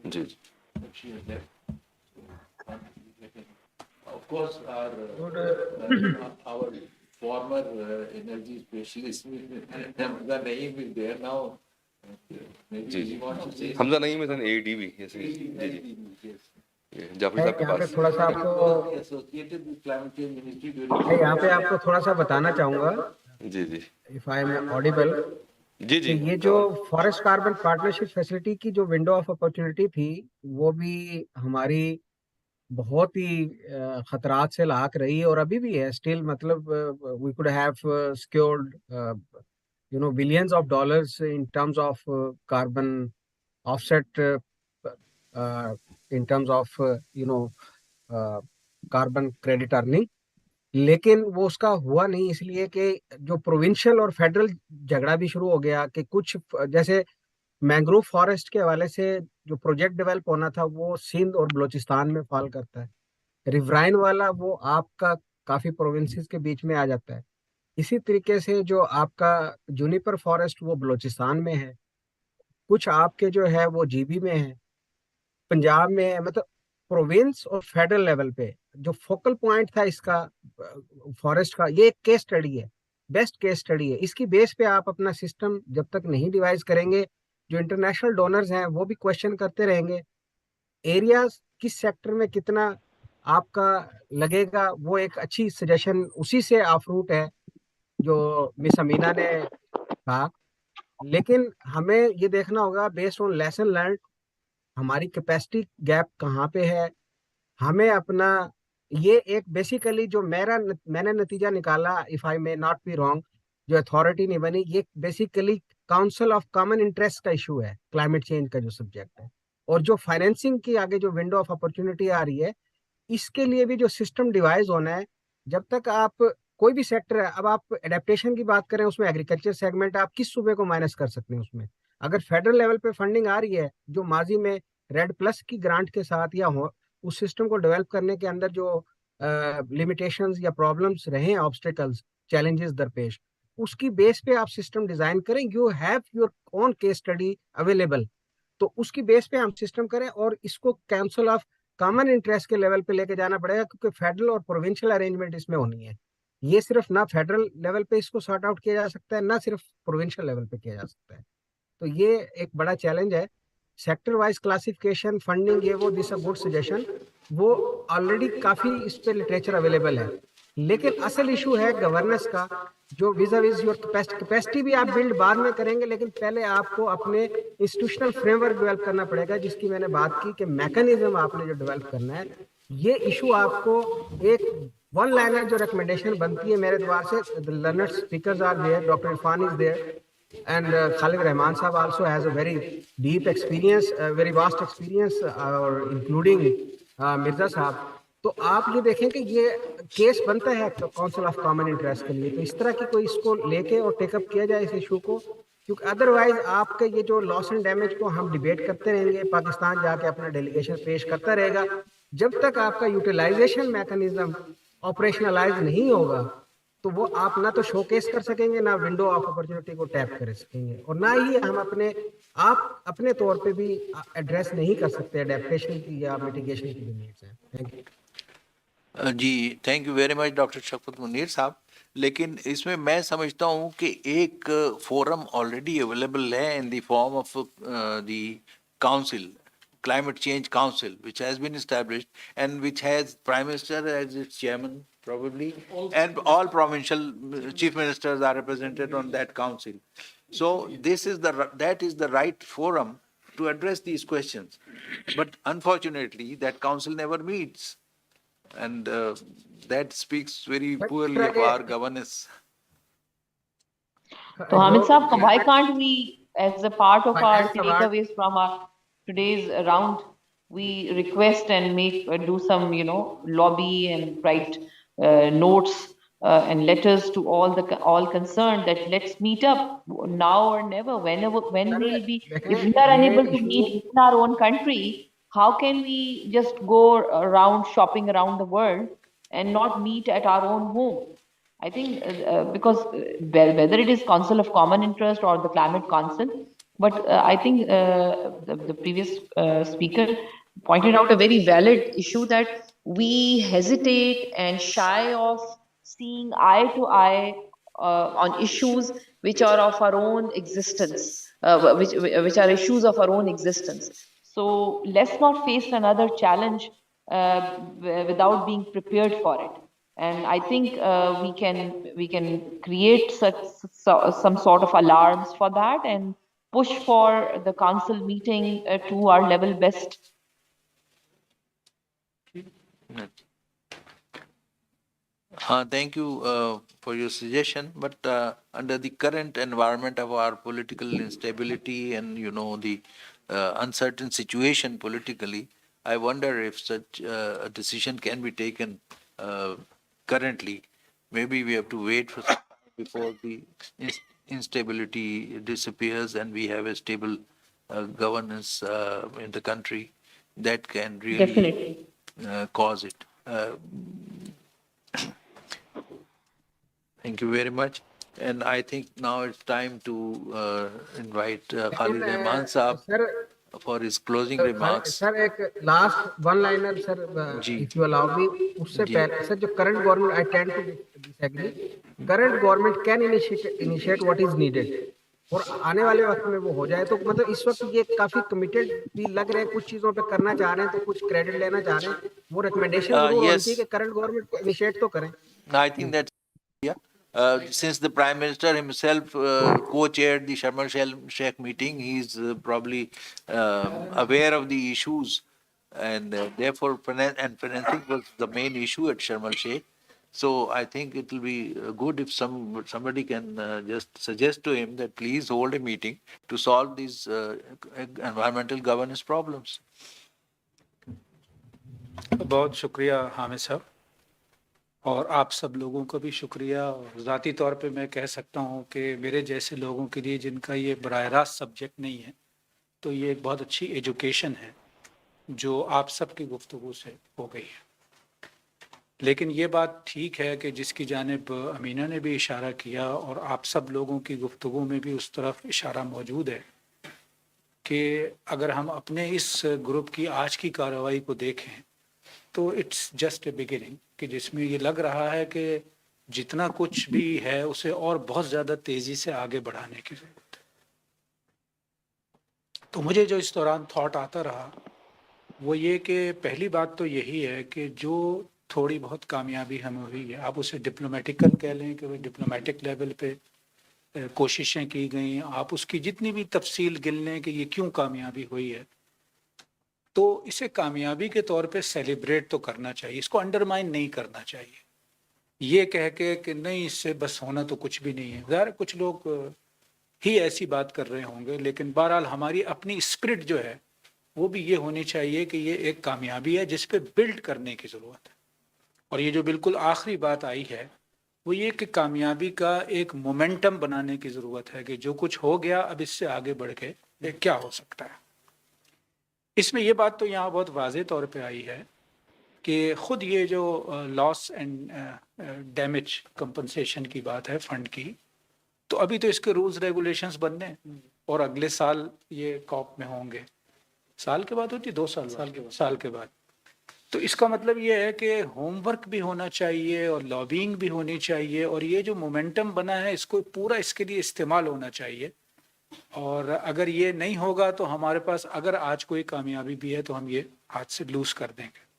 जी. Of course, our former energy specialist, Hamza Naeem, is there now. Ji ji, Hamza Naeem is an ADB. Yes, जी जी. जाफरी साहब के यहाँ पे पास. थोड़ा सा आपको associated with climate change ministry मैं यहाँ पे आपको थोड़ा सा बताना चाहूंगा, जी जी इफ आई एम ऑडिबल, जी जी. ये जो फॉरेस्ट कार्बन पार्टनरशिप फैसिलिटी की जो विंडो ऑफ अपॉर्चुनिटी थी, वो भी हमारी बहुत ही खतरात से लाक रही और अभी भी है स्टिल. मतलब we could have secured billions of dollars in terms of carbon offset, in terms of carbon credit earning. लेकिन वो उसका हुआ नहीं, इसलिए कि जो प्रोविंशियल और फेडरल झगड़ा भी शुरू हो गया कि कुछ जैसे मैंग्रोव फॉरेस्ट के हवाले से जो प्रोजेक्ट डेवलप होना था वो सिंध और बलूचिस्तान में फॉल करता है. रिवराइन वाला वो आपका काफी प्रोविंसेस के बीच में आ जाता है. इसी तरीके से जो आपका जूनिपर फॉरेस्ट वो बलूचिस्तान में है, कुछ आपके जो है वो जीबी में है, पंजाब में है. मतलब प्रोविंस और फेडरल लेवल पे जो फोकल पॉइंट था इसका फॉरेस्ट का, ये एक केस स्टडी है, बेस्ट केस स्टडी है. इसकी बेस पे आप अपना सिस्टम जब तक नहीं डिवाइस करेंगे, जो इंटरनेशनल डोनर्स हैं वो भी क्वेश्चन करते रहेंगे. एरियाज किस सेक्टर में कितना आपका लगेगा, वो एक अच्छी सजेशन उसी से आफरूट है जो मिस अमीना ने कहा. लेकिन हमें ये देखना होगा बेस्ड ऑन लेसन लर्न, हमारी कैपेसिटी गैप कहाँ पे है. हमें अपना ये एक बेसिकली जो मैंने नतीजा निकाला, if I may not be wrong, जो अथॉरिटी नहीं बनी, ये basically council of common interest का इशू है क्लाइमेट चेंज का जो सब्जेक्ट है. और जो फाइनेंसिंग की आगे जो विंडो ऑफ अपॉर्चुनिटी आ रही है, इसके लिए भी जो सिस्टम डिवाइस होना है. जब तक आप कोई भी सेक्टर है, अब आप एडेप्टेशन की बात करें, उसमें एग्रीकल्चर सेगमेंट आप किस सूबे को माइनस कर सकते हैं उसमें. अगर फेडरल लेवल पे फंडिंग आ रही है, जो माजी में रेड प्लस की ग्रांट के साथ या उस सिस्टम को डेवलप करने के अंदर जो लिमिटेशंस या प्रॉब्लम्स रहे हैं, ऑब्स्टेकल्स, चैलेंजेस दरपेश, उसकी बेस पे आप सिस्टम डिजाइन करें. You have your own case study available, तो उसकी बेस पे हम सिस्टम करें और इसको काउंसिल ऑफ कॉमन इंटरेस्ट के लेवल पे लेके जाना पड़ेगा, क्योंकि फेडरल और प्रोविंशियल अरेंजमेंट इसमें होनी है। ये सिर्फ ना फेडरल लेवल पे इसको सॉर्ट आउट किया जा सकता है, ना सिर्फ प्रोविंशियल लेवल पे किया जा सकता है। तो ये एक बड़ा चैलेंज है। सेक्टर वाइज क्लासिफिकेशन, फंडिंग, ये वो, दिस अ गुड सजेशन, वो ऑलरेडी काफी इस पे लिटरेचर अवेलेबल है। लेकिन असल इशू है गवर्नेंस का, जो विज विज योर कैपेसिटी भी आप बिल्ड बाद में करेंगे, लेकिन पहले आपको अपने इंस्टीट्यूशनल फ्रेमवर्क डेवलप करना पड़ेगा, जिसकी मैंने बात की कि मैकेनिज्म आपने जो डेवलप करना है। ये इशू आपको एक वन लाइनर जो रिकमेंडेशन बनती है मेरे द्वार से, the learned speakers are there, doctor Irfan is there, and Khalid Rahman Sahab also has a very deep experience, very vast experience, or including Mirza Sahab. तो आप ये देखें कि ये केस बनता है काउंसिल ऑफ कॉमन इंटरेस्ट के लिए, तो इस तरह की कोई इसको लेके और टेकअप किया जाए इस इशू को, क्योंकि अदरवाइज आपके ये जो लॉस एंड डैमेज को हम डिबेट करते रहेंगे, पाकिस्तान जाके अपना डेलीगेशन पेश करता रहेगा, जब तक आपका यूटिलाइजेशन मैकेनिज्म ऑपरेशनलाइज नहीं होगा, तो वो आप ना तो शोकेस कर सकेंगे, ना विंडो ऑफ अपॉर्चुनिटी को टैप कर सकेंगे, और ना ही हम आप अपने तौर पे भी एड्रेस नहीं कर सकते अडेप्टेशन की या मिटिगेशन की जो नीड्स हैं। Thank you. जी, thank you very much doctor Shafqat Munir sahab. लेकिन इसमें मैं समझता हूँ कि एक फोरम ऑलरेडी अवेलेबल है in the form of the council, climate change council, which has been established and which has prime minister as its chairman probably, and all provincial chief ministers are represented on that council. So that is the right forum to address these questions. But unfortunately that council never meets, and that speaks very poorly of our governance. So Hamid Saab, why can't we, as a part of our takeaways from our today's round, we request and make do some lobby and write notes and letters to all concerned that let's meet up now or never, when we'll be, if we are unable to meet in our own country, how can we just go around shopping around the world and not meet at our own home? I think because whether it is Council of Common Interest or the Climate Council, but I think the previous speaker pointed out a very valid issue that we hesitate and shy of seeing eye to eye on issues which are of our own existence, which are issues of our own existence. So let's not face another challenge without being prepared for it. And I think we can create some sort of alarms for that and push for the council meeting to our level best. Thank you for your suggestion, but under the current environment of our political instability and the uncertain situation politically, I wonder if such a decision can be taken currently. Maybe we have to wait for some time before the instability disappears and we have a stable governance in the country that can really Definitely. cause it. Thank you very much. And I think now it's time to invite Khalid Rahman Saab for his closing remarks. Sir एक last one liner sir, if you allow me, उससे पहले sir, जो current government, I tend to disagree, current government can initiate what is needed, और आने वाले वक्त में वो हो जाए, तो मतलब इस वक्त ये काफी कमिटेड भी लग रहे हैं, कुछ चीजों पे करना चाह रहे हैं, तो कुछ क्रेडिट लेना चाह रहे हैं, वो रिकमेंडेशन जरूर होनी चाहिए कि करंट गवर्नमेंट को इनिशिएट तो करें। I think that's since the Prime Minister himself co-chaired the Sharm el-Sheikh meeting, he's probably aware of the issues, and therefore financing was the main issue at Sharm el-Sheikh. So I think it will be good if somebody can just suggest to him that please hold a meeting to solve these environmental governance problems. बहुत शुक्रिया हामिद साहब, और आप सब लोगों को भी शुक्रिया। और ज़ाती तौर पे मैं कह सकता हूँ कि मेरे जैसे लोगों के लिए जिनका ये बराह रास्त सब्जेक्ट नहीं है, तो ये एक बहुत अच्छी एजुकेशन है जो आप सब की गुफ्तगू से हो गई है। लेकिन ये बात ठीक है कि जिसकी जानिब अमीना ने भी इशारा किया और आप सब लोगों की गुफ्तगू में भी उस तरफ इशारा मौजूद है کہ اگر ہم اپنے اس گروپ کی آج کی کارروائی کو دیکھیں تو اٹس جسٹ اے بگننگ، کہ جس میں یہ لگ رہا ہے کہ جتنا کچھ بھی ہے اسے اور بہت زیادہ تیزی سے آگے بڑھانے کی ضرورت ہے۔ تو مجھے جو اس دوران تھاٹ آتا رہا وہ یہ کہ پہلی بات تو یہی ہے کہ جو تھوڑی بہت کامیابی ہمیں ہوئی ہے، آپ اسے ڈپلومیٹیکل کہہ لیں کہ وہ ڈپلومیٹک لیول پہ کوششیں کی گئیں، آپ اس کی جتنی بھی تفصیل گن لیں کہ یہ کیوں کامیابی ہوئی ہے، تو اسے کامیابی کے طور پہ سیلیبریٹ تو کرنا چاہیے، اس کو انڈرمائن نہیں کرنا چاہیے، یہ کہہ کے کہ نہیں اس سے بس ہونا تو کچھ بھی نہیں ہے۔ ظاہر کچھ لوگ ہی ایسی بات کر رہے ہوں گے، لیکن بہرحال ہماری اپنی اسپرٹ جو ہے وہ بھی یہ ہونی چاہیے کہ یہ ایک کامیابی ہے جس پہ بلڈ کرنے کی ضرورت ہے۔ اور یہ جو بالکل آخری بات آئی ہے وہ یہ کہ کامیابی کا ایک مومنٹم بنانے کی ضرورت ہے کہ جو کچھ ہو گیا اب اس سے آگے بڑھ کے کیا ہو سکتا ہے۔ اس میں یہ بات تو یہاں بہت واضح طور پہ آئی ہے کہ خود یہ جو لاس اینڈ ڈیمیج کمپنسیشن کی بات ہے فنڈ کی، تو ابھی تو اس کے رولز ریگولیشنز بننے ہیں اور اگلے سال یہ کاپ میں ہوں گے۔ سال کے بعد ہوتی 2 سال سال کے بعد، تو اس کا مطلب یہ ہے کہ ہوم ورک بھی ہونا چاہیے اور لابینگ بھی ہونی چاہیے، اور یہ جو مومنٹم بنا ہے اس کو پورا اس کے لیے استعمال ہونا چاہیے۔ اور اگر یہ نہیں ہوگا تو ہمارے پاس اگر آج کوئی کامیابی بھی ہے تو ہم یہ ہاتھ سے لوز کر دیں گے۔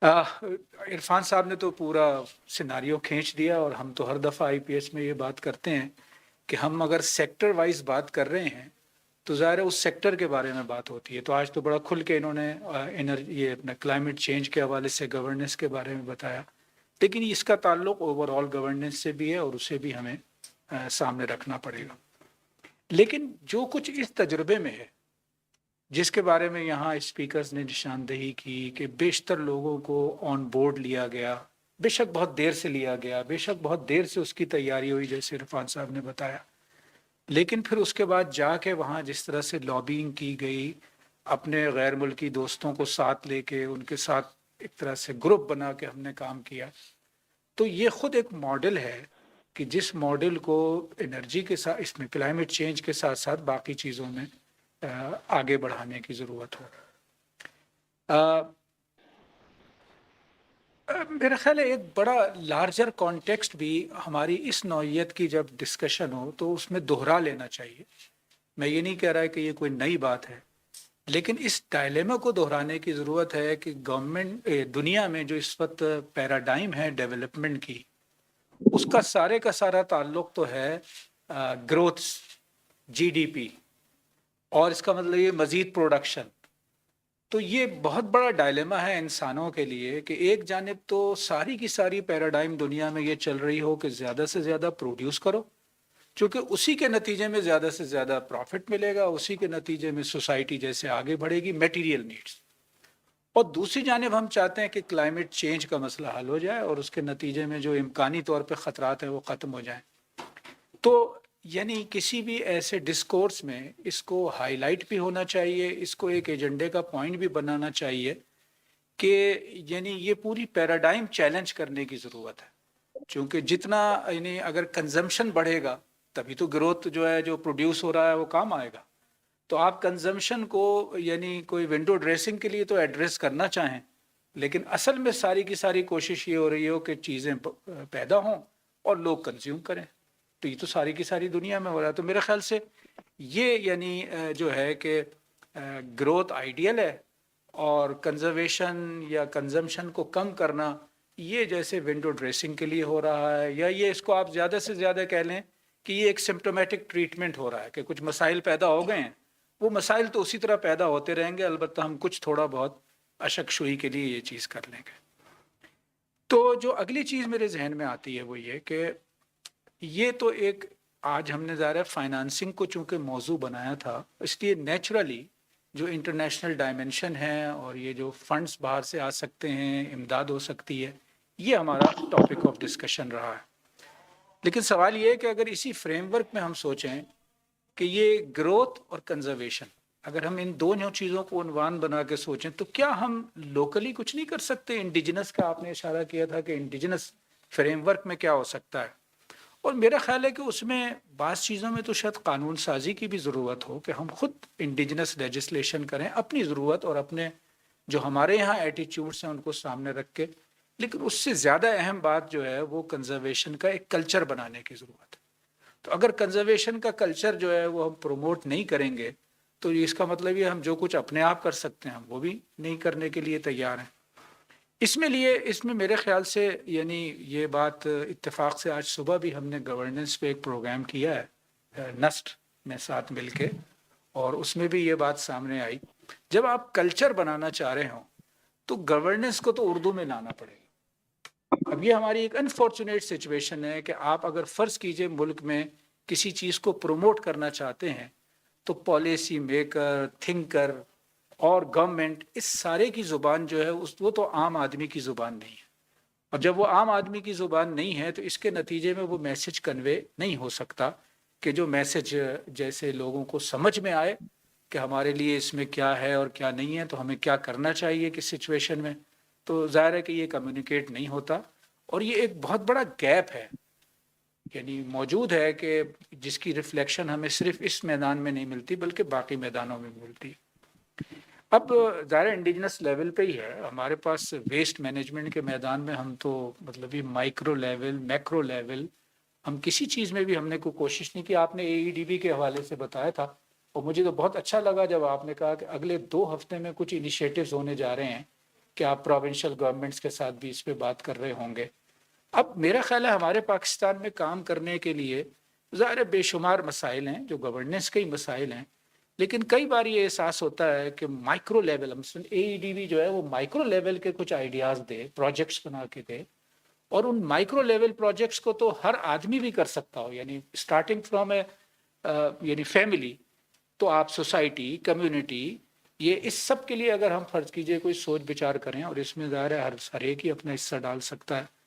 عرفان صاحب نے تو پورا سیناریو کھینچ دیا، اور ہم تو ہر دفعہ آئی پی ایس میں یہ بات کرتے ہیں کہ ہم اگر سیکٹر وائز بات کر رہے ہیں تو ظاہر ہے اس سیکٹر کے بارے میں بات ہوتی ہے۔ تو آج تو بڑا کھل کے انہوں نے یہ اپنا کلائمیٹ چینج کے حوالے سے گورننس کے بارے میں بتایا، لیکن اس کا تعلق اوور آل گورننس سے بھی ہے اور اسے بھی ہمیں سامنے رکھنا پڑے گا۔ لیکن جو کچھ اس تجربے میں ہے جس کے بارے میں یہاں اسپیکرز نے نشاندہی کی کہ بیشتر لوگوں کو آن بورڈ لیا گیا، بے شک بہت دیر سے لیا گیا، بے شک بہت دیر سے اس کی تیاری ہوئی جیسے عرفان صاحب نے بتایا، لیکن پھر اس کے بعد جا کے وہاں جس طرح سے لابینگ کی گئی، اپنے غیر ملکی دوستوں کو ساتھ لے کے ان کے ساتھ ایک طرح سے گروپ بنا کے ہم نے کام کیا، تو یہ خود ایک ماڈل ہے کہ جس ماڈل کو انرجی کے ساتھ، اس میں کلائمیٹ چینج کے ساتھ ساتھ باقی چیزوں میں آگے بڑھانے کی ضرورت ہو۔ میرا خیال ہے ایک بڑا لارجر کانٹیکسٹ بھی ہماری اس نوعیت کی جب ڈسکشن ہو تو اس میں دہرا لینا چاہیے۔ میں یہ نہیں کہہ رہا کہ یہ کوئی نئی بات ہے، لیکن اس ڈائلیما کو دہرانے کی ضرورت ہے کہ گورنمنٹ دنیا میں جو اس وقت پیراڈائم ہے ڈیولپمنٹ کی، اس کا سارے کا سارا تعلق تو ہے گروتھ، جی ڈی پی، اور اس کا مطلب یہ مزید پروڈکشن۔ تو یہ بہت بڑا ڈائلیما ہے انسانوں کے لیے کہ ایک جانب تو ساری کی ساری پیراڈائم دنیا میں یہ چل رہی ہو کہ زیادہ سے زیادہ پروڈیوس کرو، چونکہ اسی کے نتیجے میں زیادہ سے زیادہ پروفٹ ملے گا، اسی کے نتیجے میں سوسائٹی جیسے آگے بڑھے گی، میٹیریل نیڈز۔ اور دوسری جانب ہم چاہتے ہیں کہ کلائمیٹ چینج کا مسئلہ حل ہو جائے اور اس کے نتیجے میں جو امکانی طور پہ خطرات ہیں وہ ختم ہو جائیں۔ تو یعنی کسی بھی ایسے ڈسکورس میں اس کو ہائی لائٹ بھی ہونا چاہیے، اس کو ایک ایجنڈے کا پوائنٹ بھی بنانا چاہیے کہ یعنی یہ پوری پیراڈائم چیلنج کرنے کی ضرورت ہے، چونکہ جتنا یعنی اگر کنزمپشن بڑھے گا تبھی تو گروتھ جو ہے جو پروڈیوس ہو رہا ہے وہ کام آئے گا۔ تو آپ کنزمپشن کو یعنی کوئی ونڈو ڈریسنگ کے لیے تو ایڈریس کرنا چاہیں، لیکن اصل میں ساری کی ساری کوشش یہ ہو رہی ہو کہ چیزیں پیدا ہوں اور لوگ کنزیوم کریں، تو یہ تو ساری کی ساری دنیا میں ہو رہا ہے۔ تو میرے خیال سے یہ یعنی جو ہے کہ گروتھ آئیڈیل ہے، اور کنزرویشن یا کنزمپشن کو کم کرنا یہ جیسے ونڈو ڈریسنگ کے لیے ہو رہا ہے، یا یہ اس کو آپ زیادہ سے زیادہ کہہ لیں کہ یہ ایک سمپٹومیٹک ٹریٹمنٹ ہو رہا ہے کہ کچھ مسائل پیدا ہو گئے ہیں، وہ مسائل تو اسی طرح پیدا ہوتے رہیں گے، البتہ ہم کچھ تھوڑا بہت اشک شوئی کے لیے یہ چیز کر لیں گے۔ تو جو اگلی چیز میرے ذہن میں آتی ہے وہ یہ کہ یہ تو ایک آج ہم نے ظاہر ہے فائنانسنگ کو چونکہ موضوع بنایا تھا، اس لیے نیچرلی جو انٹرنیشنل ڈائمنشن ہے اور یہ جو فنڈز باہر سے آ سکتے ہیں، امداد ہو سکتی ہے، یہ ہمارا ٹاپک آف ڈسکشن رہا ہے۔ لیکن سوال یہ ہے کہ اگر اسی فریم ورک میں ہم سوچیں کہ یہ گروتھ اور کنزرویشن، اگر ہم ان دونوں چیزوں کو عنوان بنا کے سوچیں تو کیا ہم لوکلی کچھ نہیں کر سکتے؟ انڈیجنس کا آپ نے اشارہ کیا تھا کہ انڈیجنس فریم ورک میں کیا ہو سکتا ہے، اور میرا خیال ہے کہ اس میں بعض چیزوں میں تو شاید قانون سازی کی بھی ضرورت ہو کہ ہم خود انڈیجنس لیجسلیشن کریں اپنی ضرورت اور اپنے جو ہمارے یہاں ایٹیچیوڈس ہیں ان کو سامنے رکھ کے. لیکن اس سے زیادہ اہم بات جو ہے وہ کنزرویشن کا ایک کلچر بنانے کی ضرورت ہے. تو اگر کنزرویشن کا کلچر جو ہے وہ ہم پروموٹ نہیں کریں گے تو اس کا مطلب یہ ہم جو کچھ اپنے آپ کر سکتے ہیں وہ بھی نہیں کرنے کے لیے تیار ہیں. اس میں میرے خیال سے یعنی یہ بات اتفاق سے آج صبح بھی ہم نے گورننس پہ ایک پروگرام کیا ہے نسٹ میں ساتھ مل کے, اور اس میں بھی یہ بات سامنے آئی جب آپ کلچر بنانا چاہ رہے ہوں تو گورننس کو تو اردو میں لانا پڑے گا. اب یہ ہماری ایک انفارچونیٹ سچویشن ہے کہ آپ اگر فرض کیجئے ملک میں کسی چیز کو پروموٹ کرنا چاہتے ہیں تو پالیسی میکر, تھنکر اور گورنمنٹ اس سارے کی زبان جو ہے وہ تو عام آدمی کی زبان نہیں ہے, اور جب وہ عام آدمی کی زبان نہیں ہے تو اس کے نتیجے میں وہ میسج کنوے نہیں ہو سکتا کہ جو میسج جیسے لوگوں کو سمجھ میں آئے کہ ہمارے لیے اس میں کیا ہے اور کیا نہیں ہے, تو ہمیں کیا کرنا چاہیے کس سچویشن میں. تو ظاہر ہے کہ یہ کمیونیکیٹ نہیں ہوتا, اور یہ ایک بہت بڑا گیپ ہے یعنی موجود ہے کہ جس کی ریفلیکشن ہمیں صرف اس میدان میں نہیں ملتی بلکہ باقی میدانوں میں ملتی ہے. اب ظاہر انڈیجنس لیول پہ ہی ہے ہمارے پاس ویسٹ مینجمنٹ کے میدان میں ہم تو مطلب یہ مائکرو لیول میکرو لیول ہم کسی چیز میں بھی ہم نے کوئی کوشش نہیں کی. آپ نے AEDB کے حوالے سے بتایا تھا اور مجھے تو بہت اچھا لگا جب آپ نے کہا کہ اگلے 2 ہفتے میں کچھ انیشیٹوز ہونے جا رہے ہیں کہ آپ پروونشل گورنمنٹس کے ساتھ بھی اس پہ بات کر رہے ہوں گے. اب میرا خیال ہے ہمارے پاکستان میں کام کرنے کے لیے ظاہر بے شمار مسائل ہیں جو گورننس کے ہی مسائل ہیں, لیکن کئی بار یہ احساس ہوتا ہے کہ مائکرو لیول مثلاً AEDB جو ہے وہ مائکرو لیول کے کچھ آئیڈیاز دے, پروجیکٹس بنا کے دے, اور ان مائکرو لیول پروجیکٹس کو تو ہر آدمی بھی کر سکتا ہو یعنی اسٹارٹنگ فرام اے یعنی فیملی تو آپ سوسائٹی کمیونٹی یہ اس سب کے لیے اگر ہم فرض کیجئے کوئی سوچ بچار کریں اور اس میں ظاہر ہے ہر ایک ہی اپنا حصہ ڈال سکتا ہے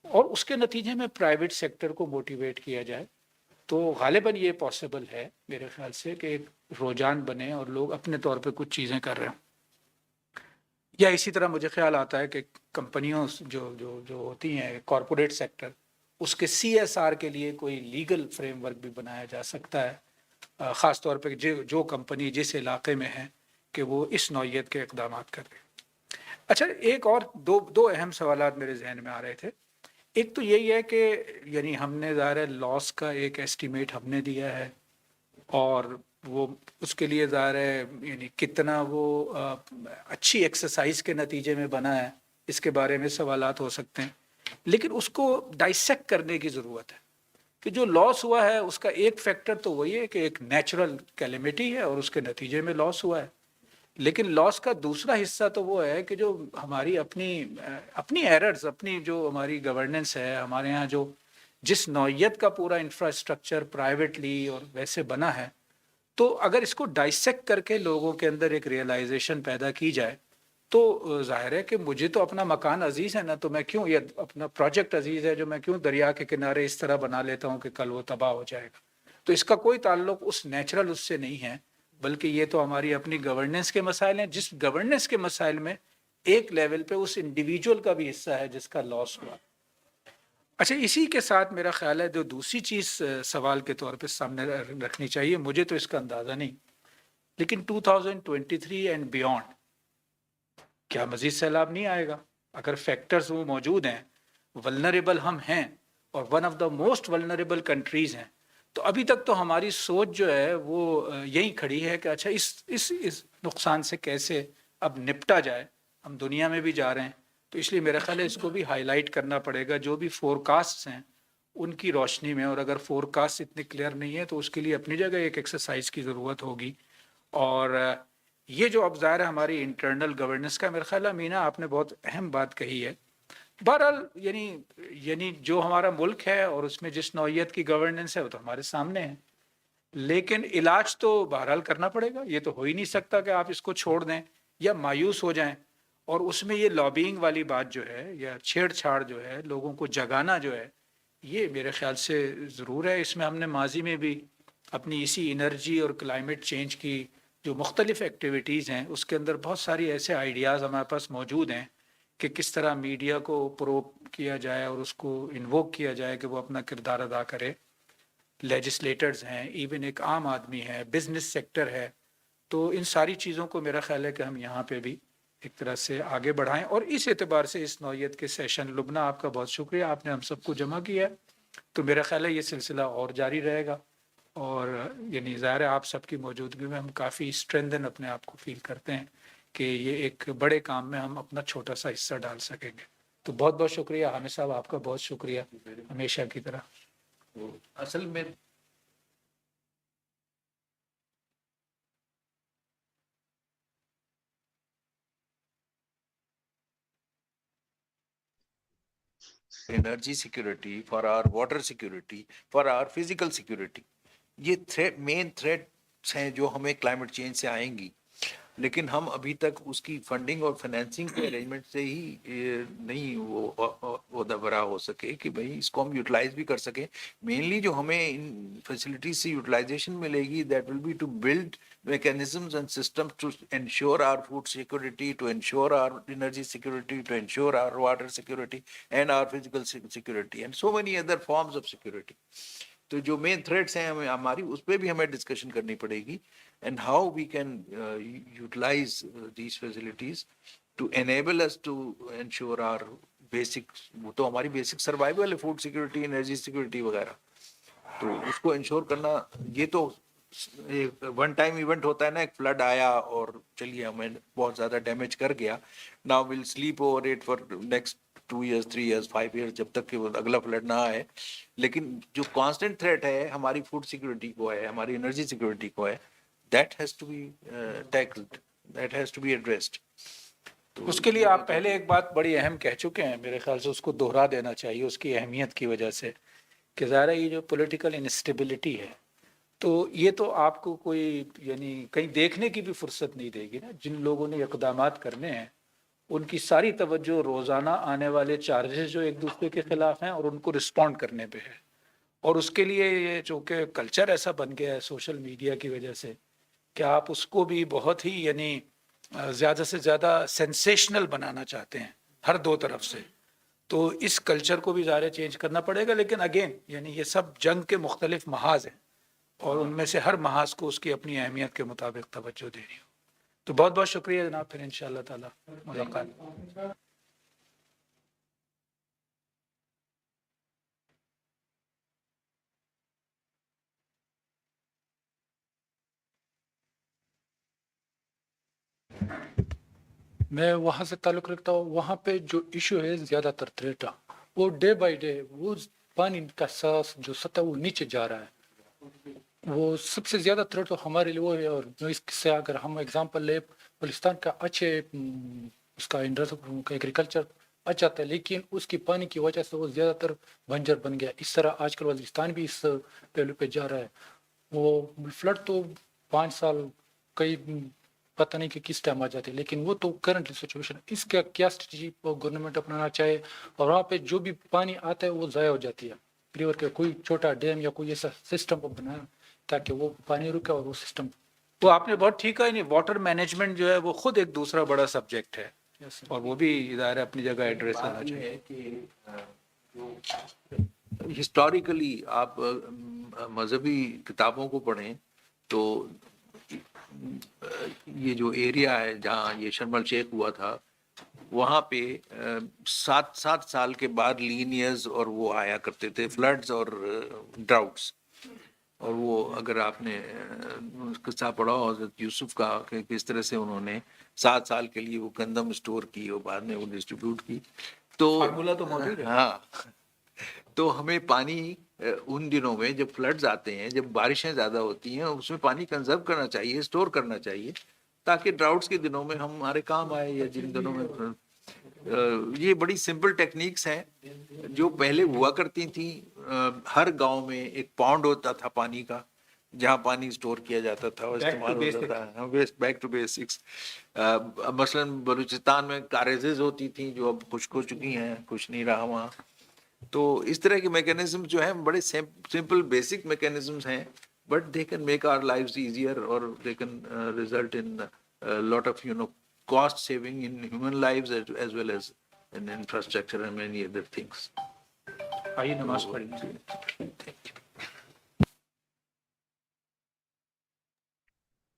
اور اس کے نتیجے میں پرائیویٹ سیکٹر کو موٹیویٹ کیا جائے تو غالباً یہ پاسبل ہے میرے خیال سے کہ ایک رجحان بنے اور لوگ اپنے طور پہ کچھ چیزیں کر رہے ہوں. یا اسی طرح مجھے خیال آتا ہے کہ کمپنیوں جو ہوتی ہیں کارپوریٹ سیکٹر اس کے CSR کے لیے کوئی لیگل فریم ورک بھی بنایا جا سکتا ہے, خاص طور پہ جو کمپنی جس علاقے میں ہے کہ وہ اس نوعیت کے اقدامات کر رہے ہیں. اچھا ایک اور دو اہم سوالات میرے ذہن میں آ رہے تھے. ایک تو یہی ہے کہ یعنی ہم نے ظاہر لاس کا ایک ایسٹیمیٹ ہم نے دیا ہے اور وہ اس کے لیے ظاہر ہے یعنی کتنا وہ اچھی ایکسرسائز کے نتیجے میں بنا ہے اس کے بارے میں سوالات ہو سکتے ہیں, لیکن اس کو ڈائسیکٹ کرنے کی ضرورت ہے کہ جو لاس ہوا ہے اس کا ایک فیکٹر تو وہی ہے کہ ایک نیچرل کیلیمٹی ہے اور اس کے نتیجے میں لاس ہوا ہے, لیکن لاس کا دوسرا حصہ تو وہ ہے کہ جو ہماری اپنی ایررز اپنی جو ہماری گورننس ہے ہمارے ہاں جو جس نوعیت کا پورا انفراسٹرکچر پرائیویٹلی اور ویسے بنا ہے تو اگر اس کو ڈائسیکٹ کر کے لوگوں کے اندر ایک ریئلائزیشن پیدا کی جائے تو ظاہر ہے کہ مجھے تو اپنا مکان عزیز ہے نا, تو میں کیوں یہ اپنا پروجیکٹ عزیز ہے جو میں کیوں دریا کے کنارے اس طرح بنا لیتا ہوں کہ کل وہ تباہ ہو جائے گا. تو اس کا کوئی تعلق اس نیچرل اس سے نہیں ہے بلکہ یہ تو ہماری اپنی گورننس کے مسائل ہیں جس گورننس کے مسائل میں ایک لیول پہ اس انڈیویجول کا بھی حصہ ہے جس کا لاس ہوا. اچھا اسی کے ساتھ میرا خیال ہے جو دوسری چیز سوال کے طور پہ سامنے رکھنی چاہیے, مجھے تو اس کا اندازہ نہیں لیکن 2023 اینڈ بیونڈ کیا مزید سیلاب نہیں آئے گا؟ اگر فیکٹرز وہ موجود ہیں, ولنریبل ہم ہیں اور one of the most vulnerable countries ہیں, تو ابھی تک تو ہماری سوچ جو ہے وہ یہی کھڑی ہے کہ اچھا اس نقصان سے کیسے اب نپٹا جائے. ہم دنیا میں بھی جا رہے ہیں تو اس لیے میرا خیال ہے اس کو بھی ہائی لائٹ کرنا پڑے گا جو بھی فورکاسٹس ہیں ان کی روشنی میں, اور اگر فورکاسٹ اتنے کلیئر نہیں ہے تو اس کے لیے اپنی جگہ ایک ایکسرسائز کی ضرورت ہوگی. اور یہ جو اب ظاہر ہماری انٹرنل گورننس کا میرا خیال ہے مینا آپ نے بہت اہم بات کہی ہے. بہرحال یعنی جو ہمارا ملک ہے اور اس میں جس نوعیت کی گورننس ہے وہ تو ہمارے سامنے ہے, لیکن علاج تو بہرحال کرنا پڑے گا. یہ تو ہو ہی نہیں سکتا کہ آپ اس کو چھوڑ دیں یا مایوس ہو جائیں, اور اس میں یہ لابینگ والی بات جو ہے یا چھیڑ چھاڑ جو ہے لوگوں کو جگانا جو ہے یہ میرے خیال سے ضرور ہے. اس میں ہم نے ماضی میں بھی اپنی اسی انرجی اور کلائمیٹ چینج کی جو مختلف ایکٹیویٹیز ہیں اس کے اندر بہت ساری ایسے آئیڈیاز ہمارے پاس موجود ہیں کہ کس طرح میڈیا کو پروب کیا جائے اور اس کو انووک کیا جائے کہ وہ اپنا کردار ادا کرے. لیجسلیٹرز ہیں، ایون ایک عام آدمی ہے، بزنس سیکٹر ہے. تو ان ساری چیزوں کو میرا خیال ہے کہ ہم یہاں پہ بھی ایک طرح سے آگے بڑھائیں. اور اس اعتبار سے اس نوعیت کے سیشن، لبنہ آپ کا بہت شکریہ، آپ نے ہم سب کو جمع کیا ہے. تو میرا خیال ہے یہ سلسلہ اور جاری رہے گا. اور یعنی ظاہر ہے آپ سب کی موجودگی میں ہم کافی اسٹرینتھن اپنے آپ کو فیل کرتے ہیں کہ یہ ایک بڑے کام میں ہم اپنا چھوٹا سا حصہ ڈال سکیں گے. تو بہت بہت شکریہ حامد صاحب، آپ کا بہت شکریہ ہمیشہ کی طرح. اصل میں energy security, for our water security, for our physical security, یہ مین تھریٹس ہیں جو ہمیں کلائمیٹ چینج سے آئیں گی. لیکن ہم ابھی تک اس کی فنڈنگ اور فائنینسنگ کے ارینجمنٹ سے ہی نہیں وہ عہدہ برا ہو سکے کہ بھئی اس کو ہم یوٹیلائز بھی کر سکیں. مینلی جو ہمیں ان فیسلٹیز سے یوٹیلائزیشن ملے گی، that will be to build mechanisms and systems to ensure our food security, to ensure our energy security, to ensure our water security and our physical security and so many other forms of security. تو جو مین threats ہیں ہماری، اس پہ بھی ہمیں discussion کرنی پڑے گی. And how we can utilise these facilities to enable us to ensure our basic, وہ تو ہماری بیسک سروائیول ہے، فوڈ سیکورٹی، انرجی سیکورٹی وغیرہ. تو اس کو انشور کرنا، یہ تو ون ٹائم ایونٹ ہوتا ہے نا، ایک فلڈ آیا اور چلیے ہمیں بہت زیادہ ڈیمیج کر گیا. Now will sleep over it for next 2 years 3 years 5 years جب تک کہ وہ اگلا فلڈ نہ آئے. لیکن جو کانسٹنٹ تھریٹ ہے ہماری فوڈ سیکورٹی کو ہے، ہماری انرجی سیکورٹی کو ہے، that has to be tackled, that has to be addressed. اس کے لیے آپ پہلے ایک بات بڑی اہم کہہ چکے ہیں، میرے خیال سے اس کو دوہرا دینا چاہیے اس کی اہمیت کی وجہ سے، کہ ظاہر ہے یہ جو پولیٹیکل انسٹیبلٹی ہے، تو یہ تو آپ کو کوئی یعنی کہیں دیکھنے کی بھی فرصت نہیں دے گی نا. جن لوگوں نے اقدامات کرنے ہیں ان کی ساری توجہ روزانہ آنے والے چارجز جو ایک دوسرے کے خلاف ہیں اور ان کو رسپونڈ کرنے پہ ہے. اور اس کے لیے یہ چونکہ کلچر ایسا بن گیا ہے سوشل میڈیا کی وجہ سے کہ آپ اس کو بھی بہت ہی یعنی زیادہ سے زیادہ سینسیشنل بنانا چاہتے ہیں ہر دو طرف سے. تو اس کلچر کو بھی ظاہر چینج کرنا پڑے گا. لیکن اگین یعنی یہ سب جنگ کے مختلف محاذ ہیں اور ان میں سے ہر محاذ کو اس کی اپنی اہمیت کے مطابق توجہ دینی ہو. تو بہت بہت شکریہ جناب، پھر انشاءاللہ تعالی ملاقات. میں وہاں سے تعلق رکھتا ہوں. وہاں پہ جو ایشو ہے زیادہ تر تھریٹا، وہ ڈے بائی ڈے وہ پانی کا ساس جو سطح وہ نیچے جا رہا ہے، وہ سب سے زیادہ تھریٹ تو ہمارے لیے وہ ہے. اور اس سے اگر ہم ایگزامپل لیں، بلوچستان کا اچھے اس کا ایگریکلچر اچھا تھا، لیکن اس کی پانی کی وجہ سے وہ زیادہ تر بنجر بن گیا. اس طرح آج کل وزیرستان بھی اس پہلو پہ جا رہا ہے. وہ فلڈ تو 5 سال کئی پتہ نہیں کہ کس ٹائم آ جاتے، لیکن وہ تو کرنٹ سچویشن. اس کا کیا اسٹریٹجی گورنمنٹ اپنانا چاہے، اور وہاں پہ جو بھی پانی آتا ہے وہ ضائع ہو جاتی ہے. ریور کے کوئی چھوٹا ڈیم یا کوئی ایسا سسٹم بنایا تاکہ وہ پانی رکے اور وہ سسٹم. وہ آپ نے بہت ٹھیک ہے. نہیں، واٹر مینجمنٹ جو ہے وہ خود ایک دوسرا بڑا سبجیکٹ ہے اور وہ بھی ادارہ اپنی جگہ ایڈریس کرنا چاہیے. ہسٹوریکلی آپ مذہبی کتابوں کو پڑھیں تو یہ جو ایریا ہے جہاں یہ شرم الشیخ ہوا تھا، وہاں پہ 7 سال کے بعد لین ایئرز اور وہ آیا کرتے تھے، فلڈز اور ڈراؤٹس. اور وہ اگر آپ نے قصہ پڑھا ہو حضرت یوسف کا کہ کس طرح سے انہوں نے 7 سال کے لیے وہ گندم اسٹور کی اور بعد میں وہ ڈسٹریبیوٹ کی. تو فارمولا تو موجود ہے. ہاں، تو ہمیں پانی ان دنوں میں جب فلڈز آتے ہیں، جب بارشیں زیادہ ہوتی ہیں، اس میں پانی کنزرو کرنا چاہیے، اسٹور کرنا چاہیے، تاکہ ڈراؤٹس کے دنوں میں ہمارے کام آئے. یا جن دنوں میں یہ بڑی سمپل ٹیکنیکس ہیں جو پہلے ہوا کرتی تھیں. ہر گاؤں میں ایک پونڈ ہوتا تھا پانی کا، جہاں پانی اسٹور کیا جاتا تھا اور استعمال ہوتا تھا. Back to basics. مثلاً بلوچستان میں کاریزز ہوتی تھیں جو اب خشک ہو چکی ہیں، کچھ نہیں رہا وہاں. تو اس طرح کے میکینزم جو ہیں بڑے سمپل بیسک میکینزمس ہیں، but they can make our lives easier اور they can result in lot of cost saving in human lives as well as and infrastructure and many other things. آئیے نماز پڑھیں.